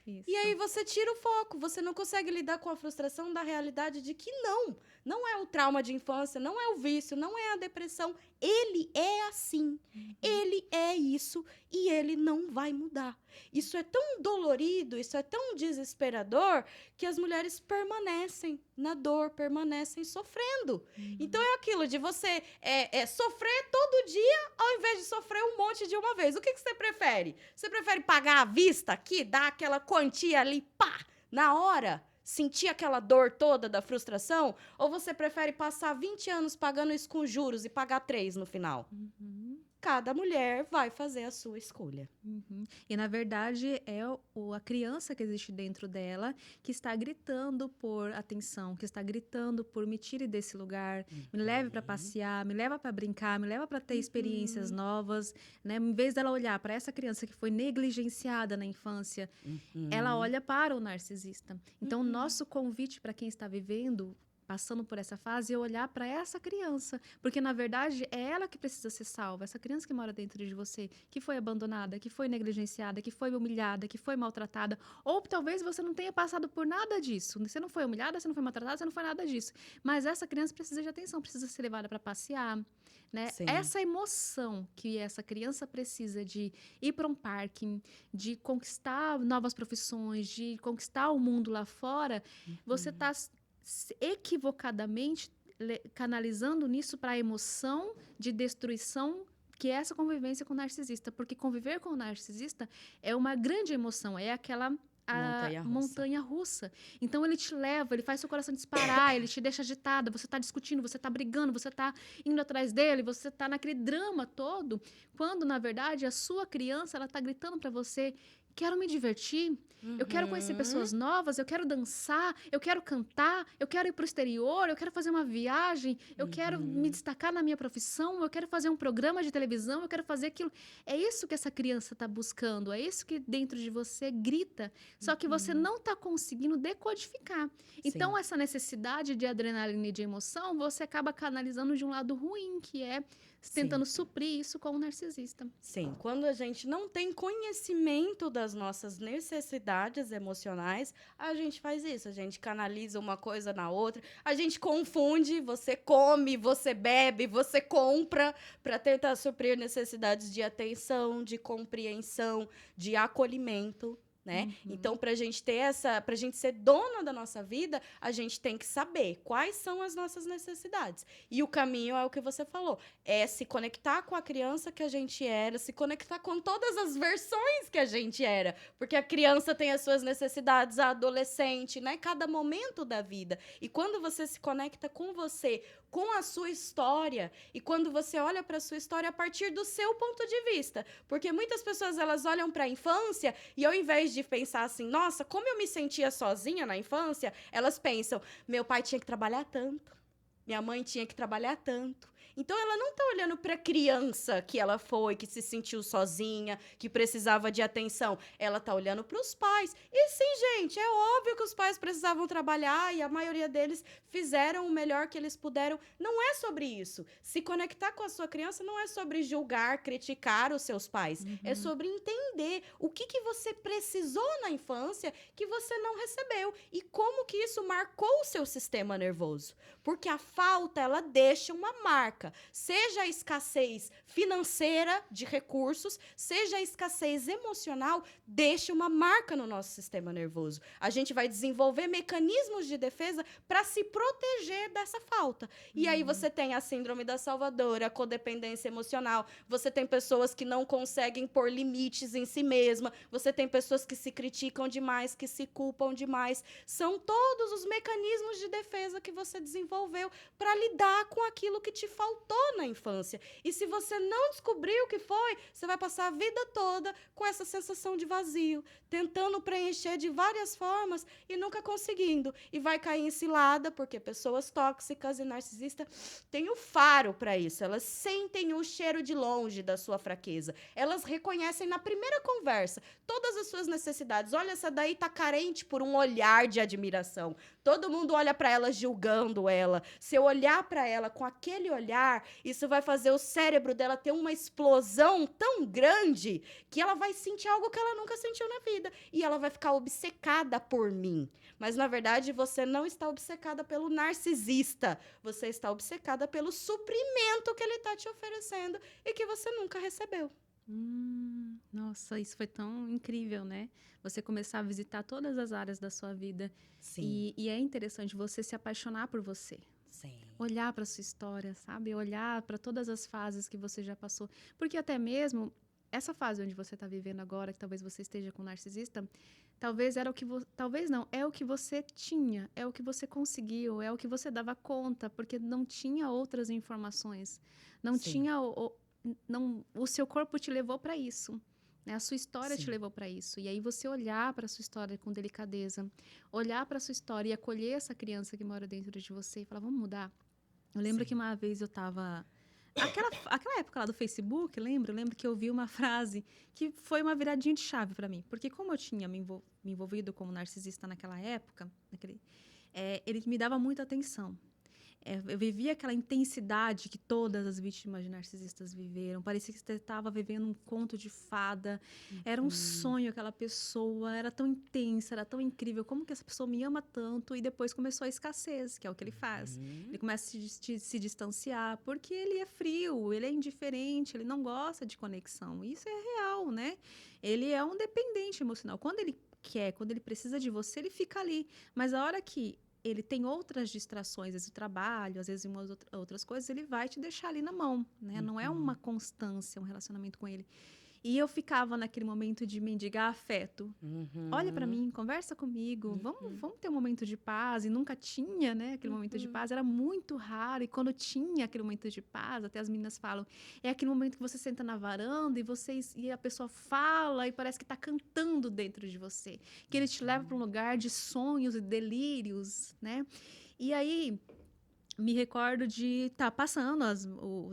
Isso.
E aí você tira o foco. Você não consegue lidar com a frustração da realidade de que não é o trauma de infância, não é o vício, não é a depressão. Ele é assim. Ele é isso e ele não vai mudar. Isso é tão dolorido, isso é tão desesperador que as mulheres permanecem na dor, permanecem sofrendo. Então é aquilo de você sofrer todo dia ao invés de sofrer um monte de uma vez. O que você prefere? Você prefere pagar à vista aqui, dar aquela quantia ali, pá, na hora? Sentir aquela dor toda da frustração? Ou você prefere passar 20 anos pagando isso com juros e pagar 3 no final? Cada mulher vai fazer a sua escolha.
E, na verdade, é a criança que existe dentro dela que está gritando por atenção, que está gritando por me tire desse lugar, me leve para passear, me leva para brincar, me leva para ter experiências novas, né? Em vez dela olhar para essa criança que foi negligenciada na infância, ela olha para o narcisista. Então, o nosso convite para quem está vivendo, passando por essa fase, é olhar para essa criança. Porque, na verdade, é ela que precisa ser salva. Essa criança que mora dentro de você, que foi abandonada, que foi negligenciada, que foi humilhada, que foi maltratada. Ou talvez você não tenha passado por nada disso. Você não foi humilhada, você não foi maltratada, você não foi nada disso. Mas essa criança precisa de atenção, precisa ser levada para passear, né? Essa emoção que essa criança precisa de ir para um parque, de conquistar novas profissões, de conquistar o mundo lá fora, você está equivocadamente canalizando nisso para a emoção de destruição, que é essa convivência com o narcisista. Porque conviver com o narcisista é uma grande emoção, é aquela montanha russa. Então ele te leva, ele faz seu coração disparar, ele te deixa agitada, você está discutindo, você está brigando, você está indo atrás dele, você está naquele drama todo, quando na verdade a sua criança, ela está gritando para você: quero me divertir, eu quero conhecer pessoas novas, eu quero dançar, eu quero cantar, eu quero ir para o exterior, eu quero fazer uma viagem, eu quero me destacar na minha profissão, eu quero fazer um programa de televisão, eu quero fazer aquilo. É isso que essa criança está buscando, é isso que dentro de você grita, só que você não está conseguindo decodificar. Então, essa necessidade de adrenalina e de emoção, você acaba canalizando de um lado ruim, que é tentando suprir isso com o narcisista.
Sim, quando a gente não tem conhecimento das nossas necessidades emocionais, a gente faz isso, a gente canaliza uma coisa na outra, a gente confunde, você come, você bebe, você compra para tentar suprir necessidades de atenção, de compreensão, de acolhimento, né?
Uhum.
Então, pra gente ser dona da nossa vida, a gente tem que saber quais são as nossas necessidades. E o caminho é o que você falou, é se conectar com a criança que a gente era, se conectar com todas as versões que a gente era, porque a criança tem as suas necessidades, a adolescente, né? Cada momento da vida. E quando você se conecta com você, com a sua história, e quando você olha para a sua história a partir do seu ponto de vista, porque muitas pessoas elas olham para a infância e ao invés de pensar assim, nossa, como eu me sentia sozinha na infância, elas pensam, meu pai tinha que trabalhar tanto, minha mãe tinha que trabalhar tanto. Então ela não tá olhando para a criança que ela foi, que se sentiu sozinha, que precisava de atenção. Ela tá olhando para os pais. E sim, gente, é óbvio que os pais precisavam trabalhar e a maioria deles fizeram o melhor que eles puderam. Não é sobre isso. Se conectar com a sua criança não é sobre julgar, criticar os seus pais. É sobre entender o que você precisou na infância que você não recebeu e como que isso marcou o seu sistema nervoso. Porque a falta, ela deixa uma marca. Seja a escassez financeira de recursos, seja a escassez emocional, deixa uma marca no nosso sistema nervoso. A gente vai desenvolver mecanismos de defesa para se proteger dessa falta. E aí você tem a síndrome da salvadora, a codependência emocional, você tem pessoas que não conseguem pôr limites em si mesma, você tem pessoas que se criticam demais, que se culpam demais. São todos os mecanismos de defesa que você desenvolveu para lidar com aquilo que te faltou na infância. E se você não descobriu o que foi, você vai passar a vida toda com essa sensação de vazio, tentando preencher de várias formas e nunca conseguindo. E vai cair em cilada, porque pessoas tóxicas e narcisistas têm o faro para isso. Elas sentem o cheiro de longe da sua fraqueza. Elas reconhecem na primeira conversa todas as suas necessidades. Olha, essa daí tá carente por um olhar de admiração. Todo mundo olha para ela julgando ela. Se eu olhar para ela com aquele olhar, isso vai fazer o cérebro dela ter uma explosão tão grande que ela vai sentir algo que ela nunca sentiu na vida. E ela vai ficar obcecada por mim. Mas, na verdade, você não está obcecada pelo narcisista. Você está obcecada pelo suprimento que ele está te oferecendo e que você nunca recebeu.
Nossa, isso foi tão incrível, né? Você começar a visitar todas as áreas da sua vida.
Sim.
E é interessante você se apaixonar por você.
Sim.
Olhar para sua história, sabe? Olhar para todas as fases que você já passou. Porque até mesmo essa fase onde você está vivendo agora, que talvez você esteja com um narcisista, talvez era o que talvez não, é o que você tinha, é o que você conseguiu, é o que você dava conta, porque não tinha outras informações. Não
Sim.
tinha não, o seu corpo te levou para isso, né? A sua história te
Sim.
levou para isso. E aí você olhar para a sua história com delicadeza, olhar para a sua história e acolher essa criança que mora dentro de você e falar, vamos mudar. Eu lembro que uma vez eu estava... Aquela época lá do Facebook, lembro? Eu lembro que eu vi uma frase que foi uma viradinha de chave para mim. Porque como eu tinha me envolvido como narcisista naquela época, ele me dava muita atenção. Eu vivia aquela intensidade que todas as vítimas de narcisistas viveram. Parecia que você estava vivendo um conto de fada. Era um sonho aquela pessoa. Era tão intensa, era tão incrível. Como que essa pessoa me ama tanto? E depois começou a escassez, que é o que ele faz. Ele começa a se distanciar, porque ele é frio, ele é indiferente, ele não gosta de conexão. Isso é real, né? Ele é um dependente emocional. Quando ele quer, quando ele precisa de você, ele fica ali. Mas a hora que ele tem outras distrações, às vezes o trabalho, às vezes umas outras coisas, ele vai te deixar ali na mão, né? Não é uma constância, um relacionamento com ele. E eu ficava naquele momento de mendigar afeto. Olha para mim, conversa comigo, vamos ter um momento de paz. E nunca tinha, né? Aquele momento de paz era muito raro. E quando tinha aquele momento de paz, até as meninas falam, é aquele momento que você senta na varanda e a pessoa fala e parece que está cantando dentro de você. Que ele te leva para um lugar de sonhos e delírios, né? E aí... me recordo de estar passando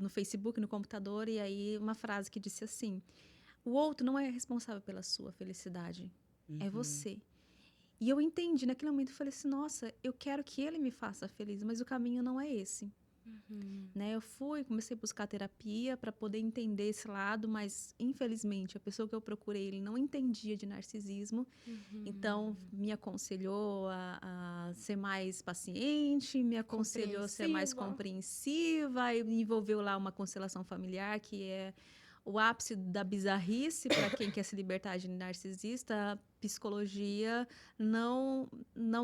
no Facebook, no computador, e aí uma frase que disse assim, o outro não é responsável pela sua felicidade, é você. E eu entendi, naquele momento eu falei assim, nossa, eu quero que ele me faça feliz, mas o caminho não é esse. Né? Eu comecei a buscar terapia para poder entender esse lado, mas infelizmente a pessoa que eu procurei, ele não entendia de narcisismo, então me aconselhou a ser mais paciente, me aconselhou a ser mais compreensiva, e me envolveu lá uma constelação familiar, que é o ápice da bizarrice para quem quer se libertar de narcisista. A psicologia não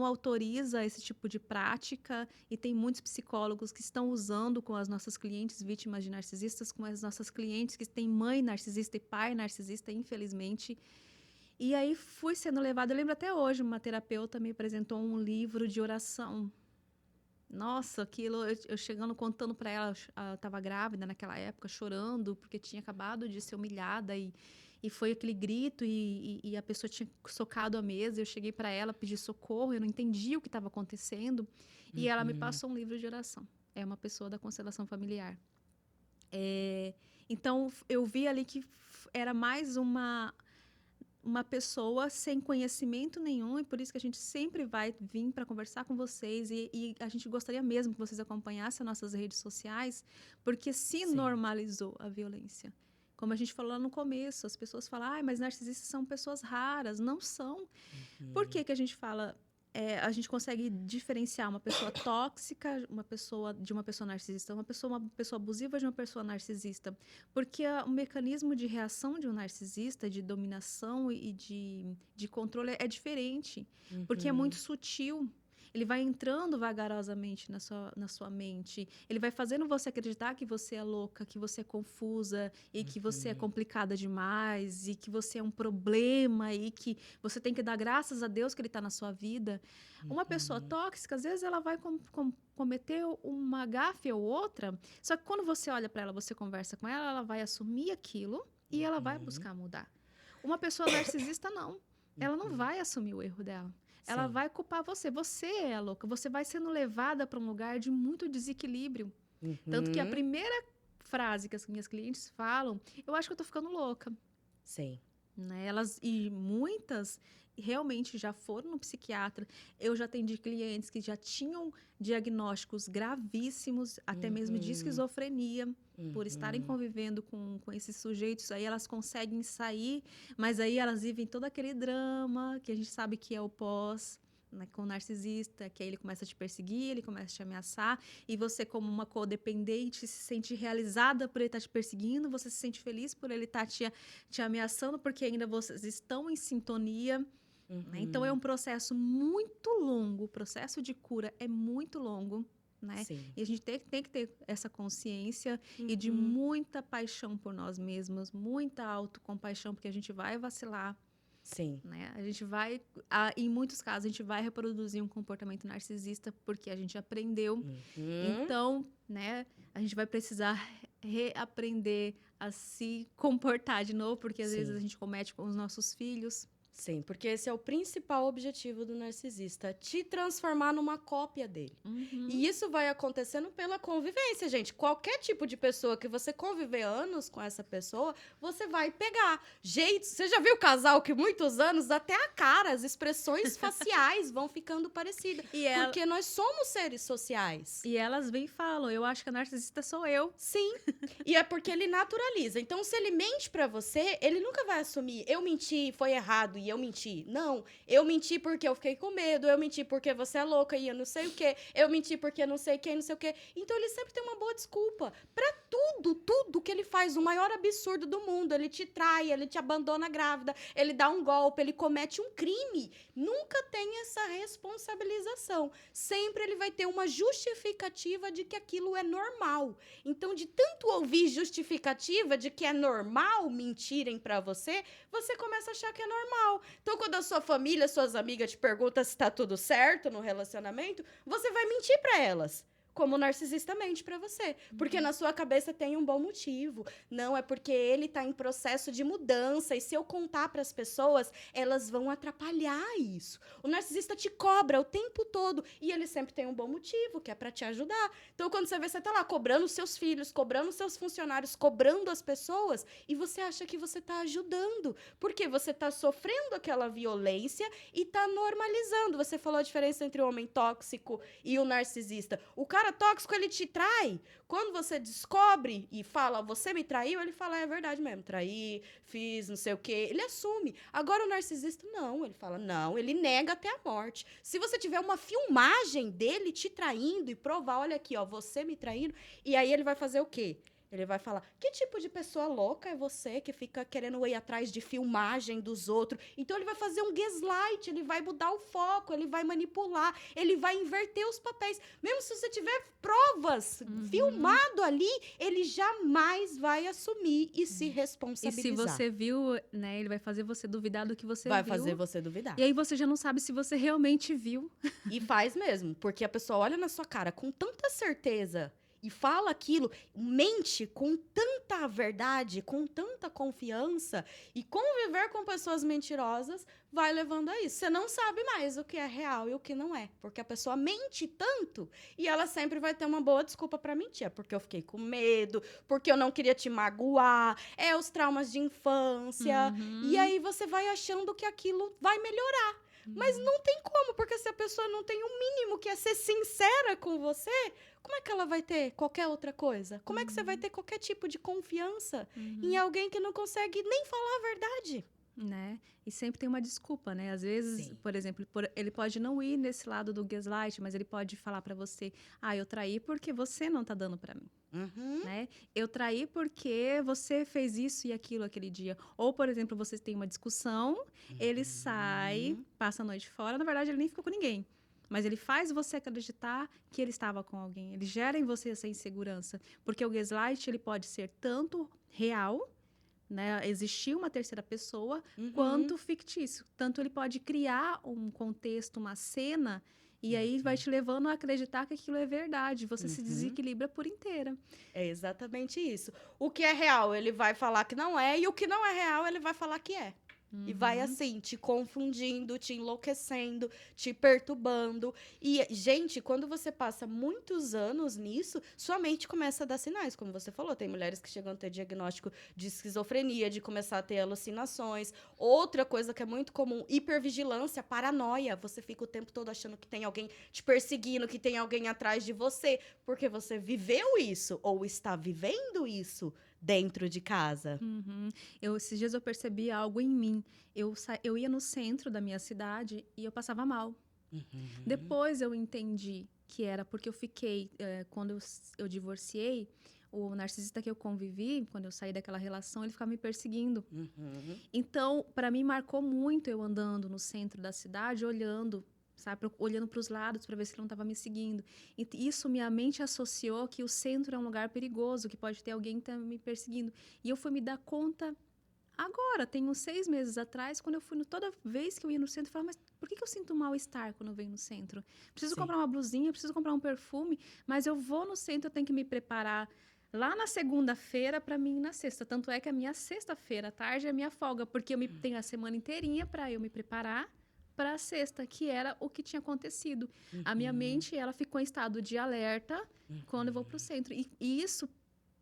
autoriza esse tipo de prática e tem muitos psicólogos que estão usando com as nossas clientes vítimas de narcisistas, com as nossas clientes que têm mãe narcisista e pai narcisista, infelizmente. E aí fui sendo levada, eu lembro até hoje, uma terapeuta me apresentou um livro de oração. Nossa, aquilo, eu chegando, contando para ela, eu estava grávida naquela época, chorando, porque tinha acabado de ser humilhada e foi aquele grito e a pessoa tinha socado a mesa. Eu cheguei para ela, pedi socorro, eu não entendi o que estava acontecendo e ela me passou um livro de oração. É uma pessoa da constelação familiar. Então, eu vi ali que era mais uma pessoa sem conhecimento nenhum, e por isso que a gente sempre vai vir para conversar com vocês, e a gente gostaria mesmo que vocês acompanhassem as nossas redes sociais, porque se normalizou a violência. Como a gente falou lá no começo, as pessoas falam, mas narcisistas são pessoas raras. Não são. Por que a gente fala... a gente consegue diferenciar uma pessoa tóxica de uma pessoa narcisista, uma pessoa abusiva de uma pessoa narcisista, porque o mecanismo de reação de um narcisista, de dominação e de controle é diferente, porque é muito sutil. Ele vai entrando vagarosamente na sua mente. Ele vai fazendo você acreditar que você é louca, que você é confusa, e que você é complicada demais, e que você é um problema, e que você tem que dar graças a Deus que ele está na sua vida. Uma pessoa tóxica, às vezes, ela vai cometer uma gafe ou outra, só que quando você olha para ela, você conversa com ela, ela vai assumir aquilo e ela vai buscar mudar. Uma pessoa narcisista, não. Ela não vai assumir o erro dela. Ela vai culpar você. Você é louca. Você vai sendo levada para um lugar de muito desequilíbrio. Tanto que a primeira frase que as minhas clientes falam, eu acho que eu tô ficando louca.
Sim.
Né? E muitas realmente já foram no psiquiatra. Eu já atendi clientes que já tinham diagnósticos gravíssimos, até mesmo de esquizofrenia, por estarem convivendo com esses sujeitos. Aí elas conseguem sair, mas aí elas vivem todo aquele drama, que a gente sabe que é o pós, né, com o narcisista, que aí ele começa a te perseguir, ele começa a te ameaçar, e você, como uma codependente, se sente realizada por ele estar te perseguindo, você se sente feliz por ele estar te ameaçando, porque ainda vocês estão em sintonia. Né? Então, é um processo muito longo, o processo de cura é muito longo, né? E a gente tem que ter essa consciência e de muita paixão por nós mesmos, muita autocompaixão, porque a gente vai vacilar.
Sim.
Né? A gente vai, em muitos casos, a gente vai reproduzir um comportamento narcisista porque a gente aprendeu. Então, né, a gente vai precisar reaprender a se comportar de novo, porque às vezes a gente comete com os nossos filhos.
Sim, porque esse é o principal objetivo do narcisista, te transformar numa cópia dele. E isso vai acontecendo pela convivência, gente. Qualquer tipo de pessoa que você conviver anos com essa pessoa, você vai pegar jeitos. Você já viu casal que muitos anos, até a cara, as expressões faciais vão ficando parecidas. Porque nós somos seres sociais.
E elas vêm e falam, eu acho que a narcisista sou eu.
Sim, e é porque ele naturaliza. Então, se ele mente pra você, ele nunca vai assumir, eu menti, foi errado, e eu menti. Não, eu menti porque eu fiquei com medo, eu menti porque você é louca e eu não sei o quê, eu menti porque não sei quem, não sei o quê. Então ele sempre tem uma boa desculpa pra tudo que ele faz, o maior absurdo do mundo. Ele te trai, ele te abandona grávida, ele dá um golpe, ele comete um crime. Nunca tem essa responsabilização. Sempre ele vai ter uma justificativa de que aquilo é normal. Então, de tanto ouvir justificativa de que é normal mentirem pra você, você começa a achar que é normal. Então, quando a sua família, suas amigas te perguntam se tá tudo certo no relacionamento, você vai mentir pra elas. Como o narcisista mente pra você. Porque na sua cabeça tem um bom motivo. Não, é porque ele tá em processo de mudança. E se eu contar pras pessoas, elas vão atrapalhar isso. O narcisista te cobra o tempo todo. E ele sempre tem um bom motivo, que é pra te ajudar. Então, quando você vê, você tá lá cobrando os seus filhos, cobrando os seus funcionários, cobrando as pessoas, e você acha que você tá ajudando. Porque você tá sofrendo aquela violência e tá normalizando. Você falou a diferença entre o homem tóxico e o narcisista. O cara tóxico, ele te trai. Quando você descobre e fala, você me traiu, ele fala, é verdade mesmo, traí, fiz não sei o quê. Ele assume. Agora o narcisista, não. Ele fala, não, ele nega até a morte. Se você tiver uma filmagem dele te traindo e provar, olha aqui, ó, você me traindo, e aí ele vai fazer o quê? Ele vai falar: que tipo de pessoa louca é você que fica querendo ir atrás de filmagem dos outros? Então ele vai fazer um gaslight, ele vai mudar o foco, ele vai manipular, ele vai inverter os papéis. Mesmo se você tiver provas filmado ali, ele jamais vai assumir e se
E se
responsabilizar.
você viu, né, ele vai fazer você duvidar do que você
Vai
viu.
fazer você duvidar.
E aí você já não sabe se você realmente viu.
E faz mesmo, porque a pessoa olha na sua cara com tanta certeza e fala aquilo, mente com tanta verdade, com tanta confiança, e conviver com pessoas mentirosas vai levando a isso. Você não sabe mais o que é real e o que não é, porque a pessoa mente tanto e ela sempre vai ter uma boa desculpa para mentir. É porque eu fiquei com medo, porque eu não queria te magoar, é os traumas de infância, e aí você vai achando que aquilo vai melhorar. Mas não tem como, porque se a pessoa não tem o mínimo que é ser sincera com você, como é que ela vai ter qualquer outra coisa? Como é que você vai ter qualquer tipo de confiança em alguém que não consegue nem falar a verdade?
Né? E sempre tem uma desculpa, né? Às vezes,
Sim.
por exemplo, ele pode não ir nesse lado do gaslight, mas ele pode falar pra você: "Ah, eu traí porque você não tá dando pra mim",
Uhum.
né? "Eu traí porque você fez isso e aquilo aquele dia". Ou, por exemplo, vocês têm uma discussão, ele sai, passa a noite fora, na verdade ele nem ficou com ninguém. Mas ele faz você acreditar que ele estava com alguém. Ele gera em você essa insegurança, porque o gaslight ele pode ser tanto real, né, existir uma terceira pessoa, quanto fictício. Tanto ele pode criar um contexto, uma cena, e aí vai te levando a acreditar que aquilo é verdade. Você se desequilibra por inteira.
É exatamente isso. O que é real, ele vai falar que não é, e o que não é real, ele vai falar que é. E vai assim, te confundindo, te enlouquecendo, te perturbando. E, gente, quando você passa muitos anos nisso, sua mente começa a dar sinais, como você falou. Tem mulheres que chegam a ter diagnóstico de esquizofrenia, de começar a ter alucinações. Outra coisa que é muito comum, hipervigilância, paranoia. Você fica o tempo todo achando que tem alguém te perseguindo, que tem alguém atrás de você, porque você viveu isso ou está vivendo isso dentro de casa.
Esses dias eu percebi algo em mim. Eu ia no centro da minha cidade e eu passava mal. Depois eu entendi que era porque eu fiquei, quando eu divorciei, o narcisista que eu convivi, quando eu saí daquela relação, ele ficava me perseguindo. Então, para mim, marcou muito eu andando no centro da cidade, olhando, sabe, olhando para os lados para ver se ele não estava me seguindo. E isso minha mente associou que o centro é um lugar perigoso, que pode ter alguém que está me perseguindo. E eu fui me dar conta agora, tem uns 6 meses atrás, quando eu fui, toda vez que eu ia no centro, eu falava: mas por que eu sinto um mal-estar quando eu venho no centro? Preciso comprar uma blusinha, preciso comprar um perfume, mas eu vou no centro, eu tenho que me preparar lá na segunda-feira para mim ir na sexta. Tanto é que a minha sexta-feira à tarde é a minha folga, porque tenho a semana inteirinha para eu me preparar para a sexta, que era o que tinha acontecido. A minha mente, ela ficou em estado de alerta quando eu vou para o centro. E isso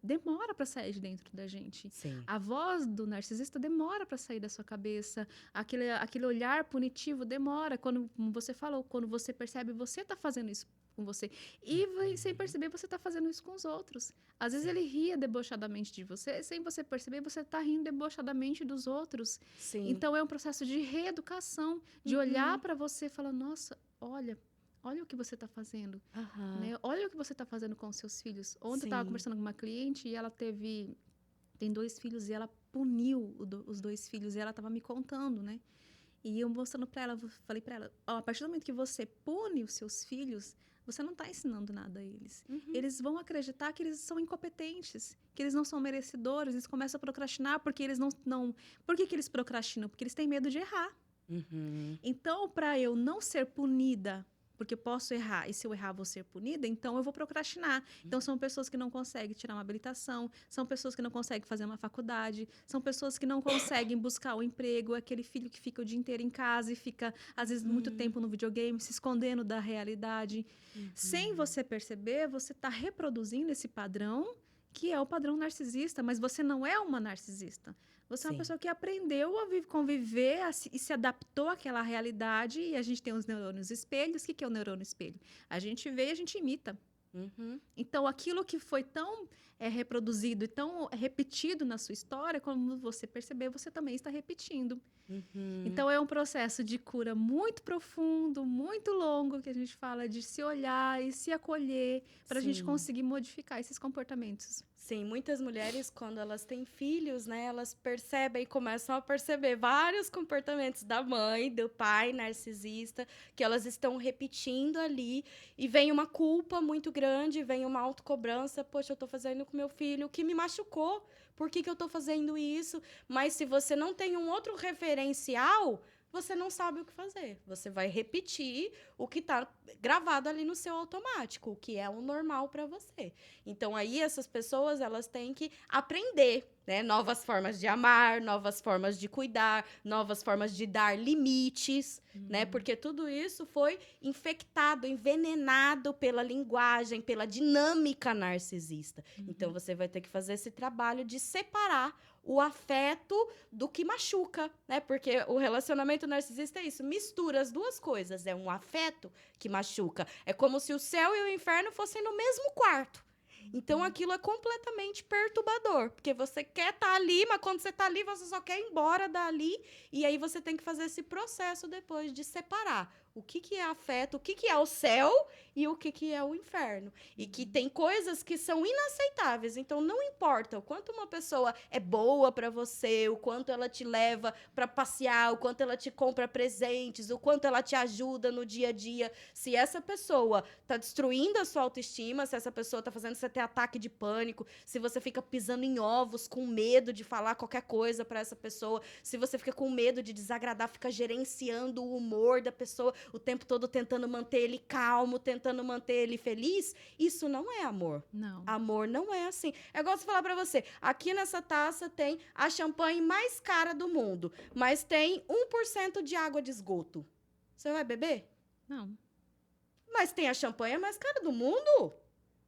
demora para sair de dentro da gente.
Sim.
A voz do narcisista demora para sair da sua cabeça. Aquele olhar punitivo demora. Quando, como você falou, quando você percebe, você está fazendo isso com você. E sem perceber, você está fazendo isso com os outros. Às vezes ele ria debochadamente de você, sem você perceber, você está rindo debochadamente dos outros.
Sim.
Então é um processo de reeducação, de olhar para você e falar: nossa, olha o que você está fazendo, né? Olha o que você está fazendo com os seus filhos. Ontem eu estava conversando com uma cliente e ela tem 2 filhos e ela puniu os 2 filhos e ela estava me contando, né? E eu mostrando para ela, falei para ela: ó, a partir do momento que você pune os seus filhos, você não está ensinando nada a eles. Eles vão acreditar que eles são incompetentes, que eles não são merecedores, eles começam a procrastinar porque eles não... Por que eles procrastinam? Porque eles têm medo de errar. Então, para eu não ser punida, porque eu posso errar, e se eu errar vou ser punida, então eu vou procrastinar. Então são pessoas que não conseguem tirar uma habilitação, são pessoas que não conseguem fazer uma faculdade, são pessoas que não conseguem buscar um emprego, aquele filho que fica o dia inteiro em casa e fica, às vezes, muito tempo no videogame, se escondendo da realidade. Sem você perceber, você está reproduzindo esse padrão, que é o padrão narcisista, mas você não é uma narcisista. Você é uma pessoa que aprendeu a conviver e se adaptou àquela realidade. E a gente tem os neurônios espelhos. O que é o neurônio espelho? A gente vê e a gente imita. Então, aquilo que foi tão reproduzido e tão repetido na sua história, como você perceber, você também está repetindo. Então, é um processo de cura muito profundo, muito longo, que a gente fala de se olhar e se acolher para a gente conseguir modificar esses comportamentos.
Sim, muitas mulheres, quando elas têm filhos, né, elas percebem, começam a perceber vários comportamentos da mãe, do pai narcisista, que elas estão repetindo ali, e vem uma culpa muito grande, vem uma autocobrança, poxa, eu tô fazendo com meu filho o que me machucou, por que que eu tô fazendo isso? Mas se você não tem um outro referencial, você não sabe o que fazer. Você vai repetir o que está gravado ali no seu automático, o que é o normal para você. Então, aí, essas pessoas, elas têm que aprender, né? Novas formas de amar, novas formas de cuidar, novas formas de dar limites, né? Porque tudo isso foi infectado, envenenado pela linguagem, pela dinâmica narcisista. Então, você vai ter que fazer esse trabalho de separar o afeto do que machuca, né? Porque o relacionamento narcisista é isso, mistura as duas coisas. É um afeto que machuca. É como se o céu e o inferno fossem no mesmo quarto. Então, aquilo é completamente perturbador, porque você quer estar ali, mas quando você está ali, você só quer ir embora dali, e aí você tem que fazer esse processo depois de separar o que que é afeto, o que que é o céu e o que que é o inferno. E que tem coisas que são inaceitáveis, então não importa o quanto uma pessoa é boa para você, o quanto ela te leva para passear, o quanto ela te compra presentes, o quanto ela te ajuda no dia a dia, se essa pessoa tá destruindo a sua autoestima, se essa pessoa tá fazendo você ter ataque de pânico, se você fica pisando em ovos com medo de falar qualquer coisa para essa pessoa, se você fica com medo de desagradar, fica gerenciando o humor da pessoa o tempo todo, tentando manter ele calmo, tentando manter ele feliz, isso não é amor.
Não.
Amor não é assim. Eu gosto de falar pra você, aqui nessa taça tem a champanhe mais cara do mundo, mas tem 1% de água de esgoto. Você vai beber?
Não.
Mas tem a champanhe mais cara do mundo,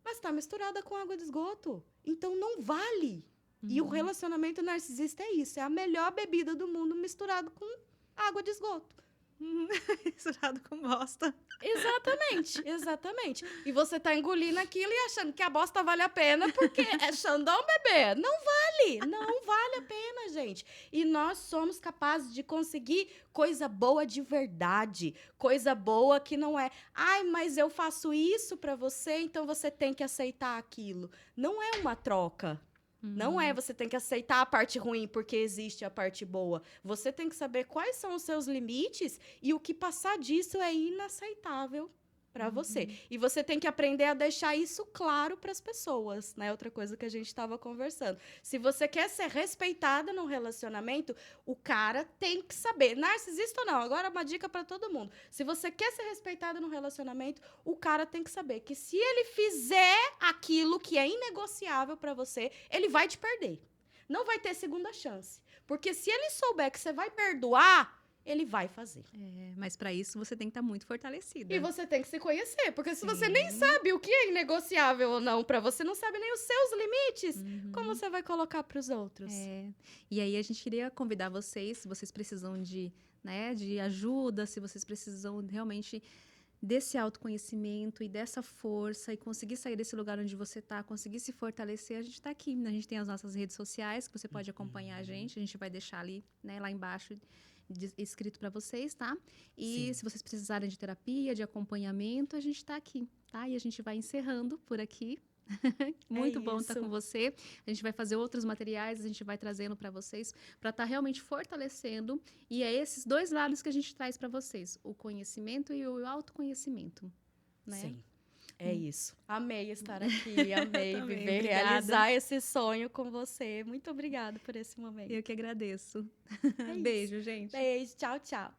mas tá misturada com água de esgoto. Então não vale. E o relacionamento narcisista é isso, é a melhor bebida do mundo misturado com água de esgoto.
Misturado com bosta.
Exatamente, exatamente. E você tá engolindo aquilo e achando que a bosta vale a pena porque é Xandão, bebê. Não vale a pena, gente. E nós somos capazes de conseguir coisa boa de verdade, coisa boa que não é, ai, mas eu faço isso pra você, então você tem que aceitar aquilo. Não é uma troca. Não é, você tem que aceitar a parte ruim porque existe a parte boa. Você tem que saber quais são os seus limites e o que passar disso é inaceitável para você. E você tem que aprender a deixar isso claro para as pessoas, né? Outra coisa que a gente estava conversando. Se você quer ser respeitada num relacionamento, o cara tem que saber. Narcisista ou não, agora uma dica para todo mundo. Se você quer ser respeitada num relacionamento, o cara tem que saber que se ele fizer aquilo que é inegociável para você, ele vai te perder. Não vai ter segunda chance. Porque se ele souber que você vai perdoar, ele vai fazer.
É, mas para isso você tem que estar muito fortalecida.
E você tem que se conhecer, porque se você nem sabe o que é inegociável ou não pra você, não sabe nem os seus limites, como você vai colocar pros outros?
É. E aí a gente queria convidar vocês, se vocês precisam de, né, de ajuda, se vocês precisam realmente desse autoconhecimento e dessa força e conseguir sair desse lugar onde você está, conseguir se fortalecer, a gente está aqui. A gente tem as nossas redes sociais, que você pode acompanhar a gente vai deixar ali, né, lá embaixo, escrito para vocês, tá? E se vocês precisarem de terapia, de acompanhamento, a gente está aqui, tá? E a gente vai encerrando por aqui. Muito bom estar com você. A gente vai fazer outros materiais, a gente vai trazendo para vocês, para estar realmente fortalecendo. E é esses dois lados que a gente traz para vocês: o conhecimento e o autoconhecimento, né?
Sim. É isso. Amei estar aqui, amei
Também,
viver,
obrigada.
realizar esse sonho com você. Muito obrigada por esse momento.
Eu que agradeço.
É isso.
Beijo, gente.
Beijo, tchau, tchau.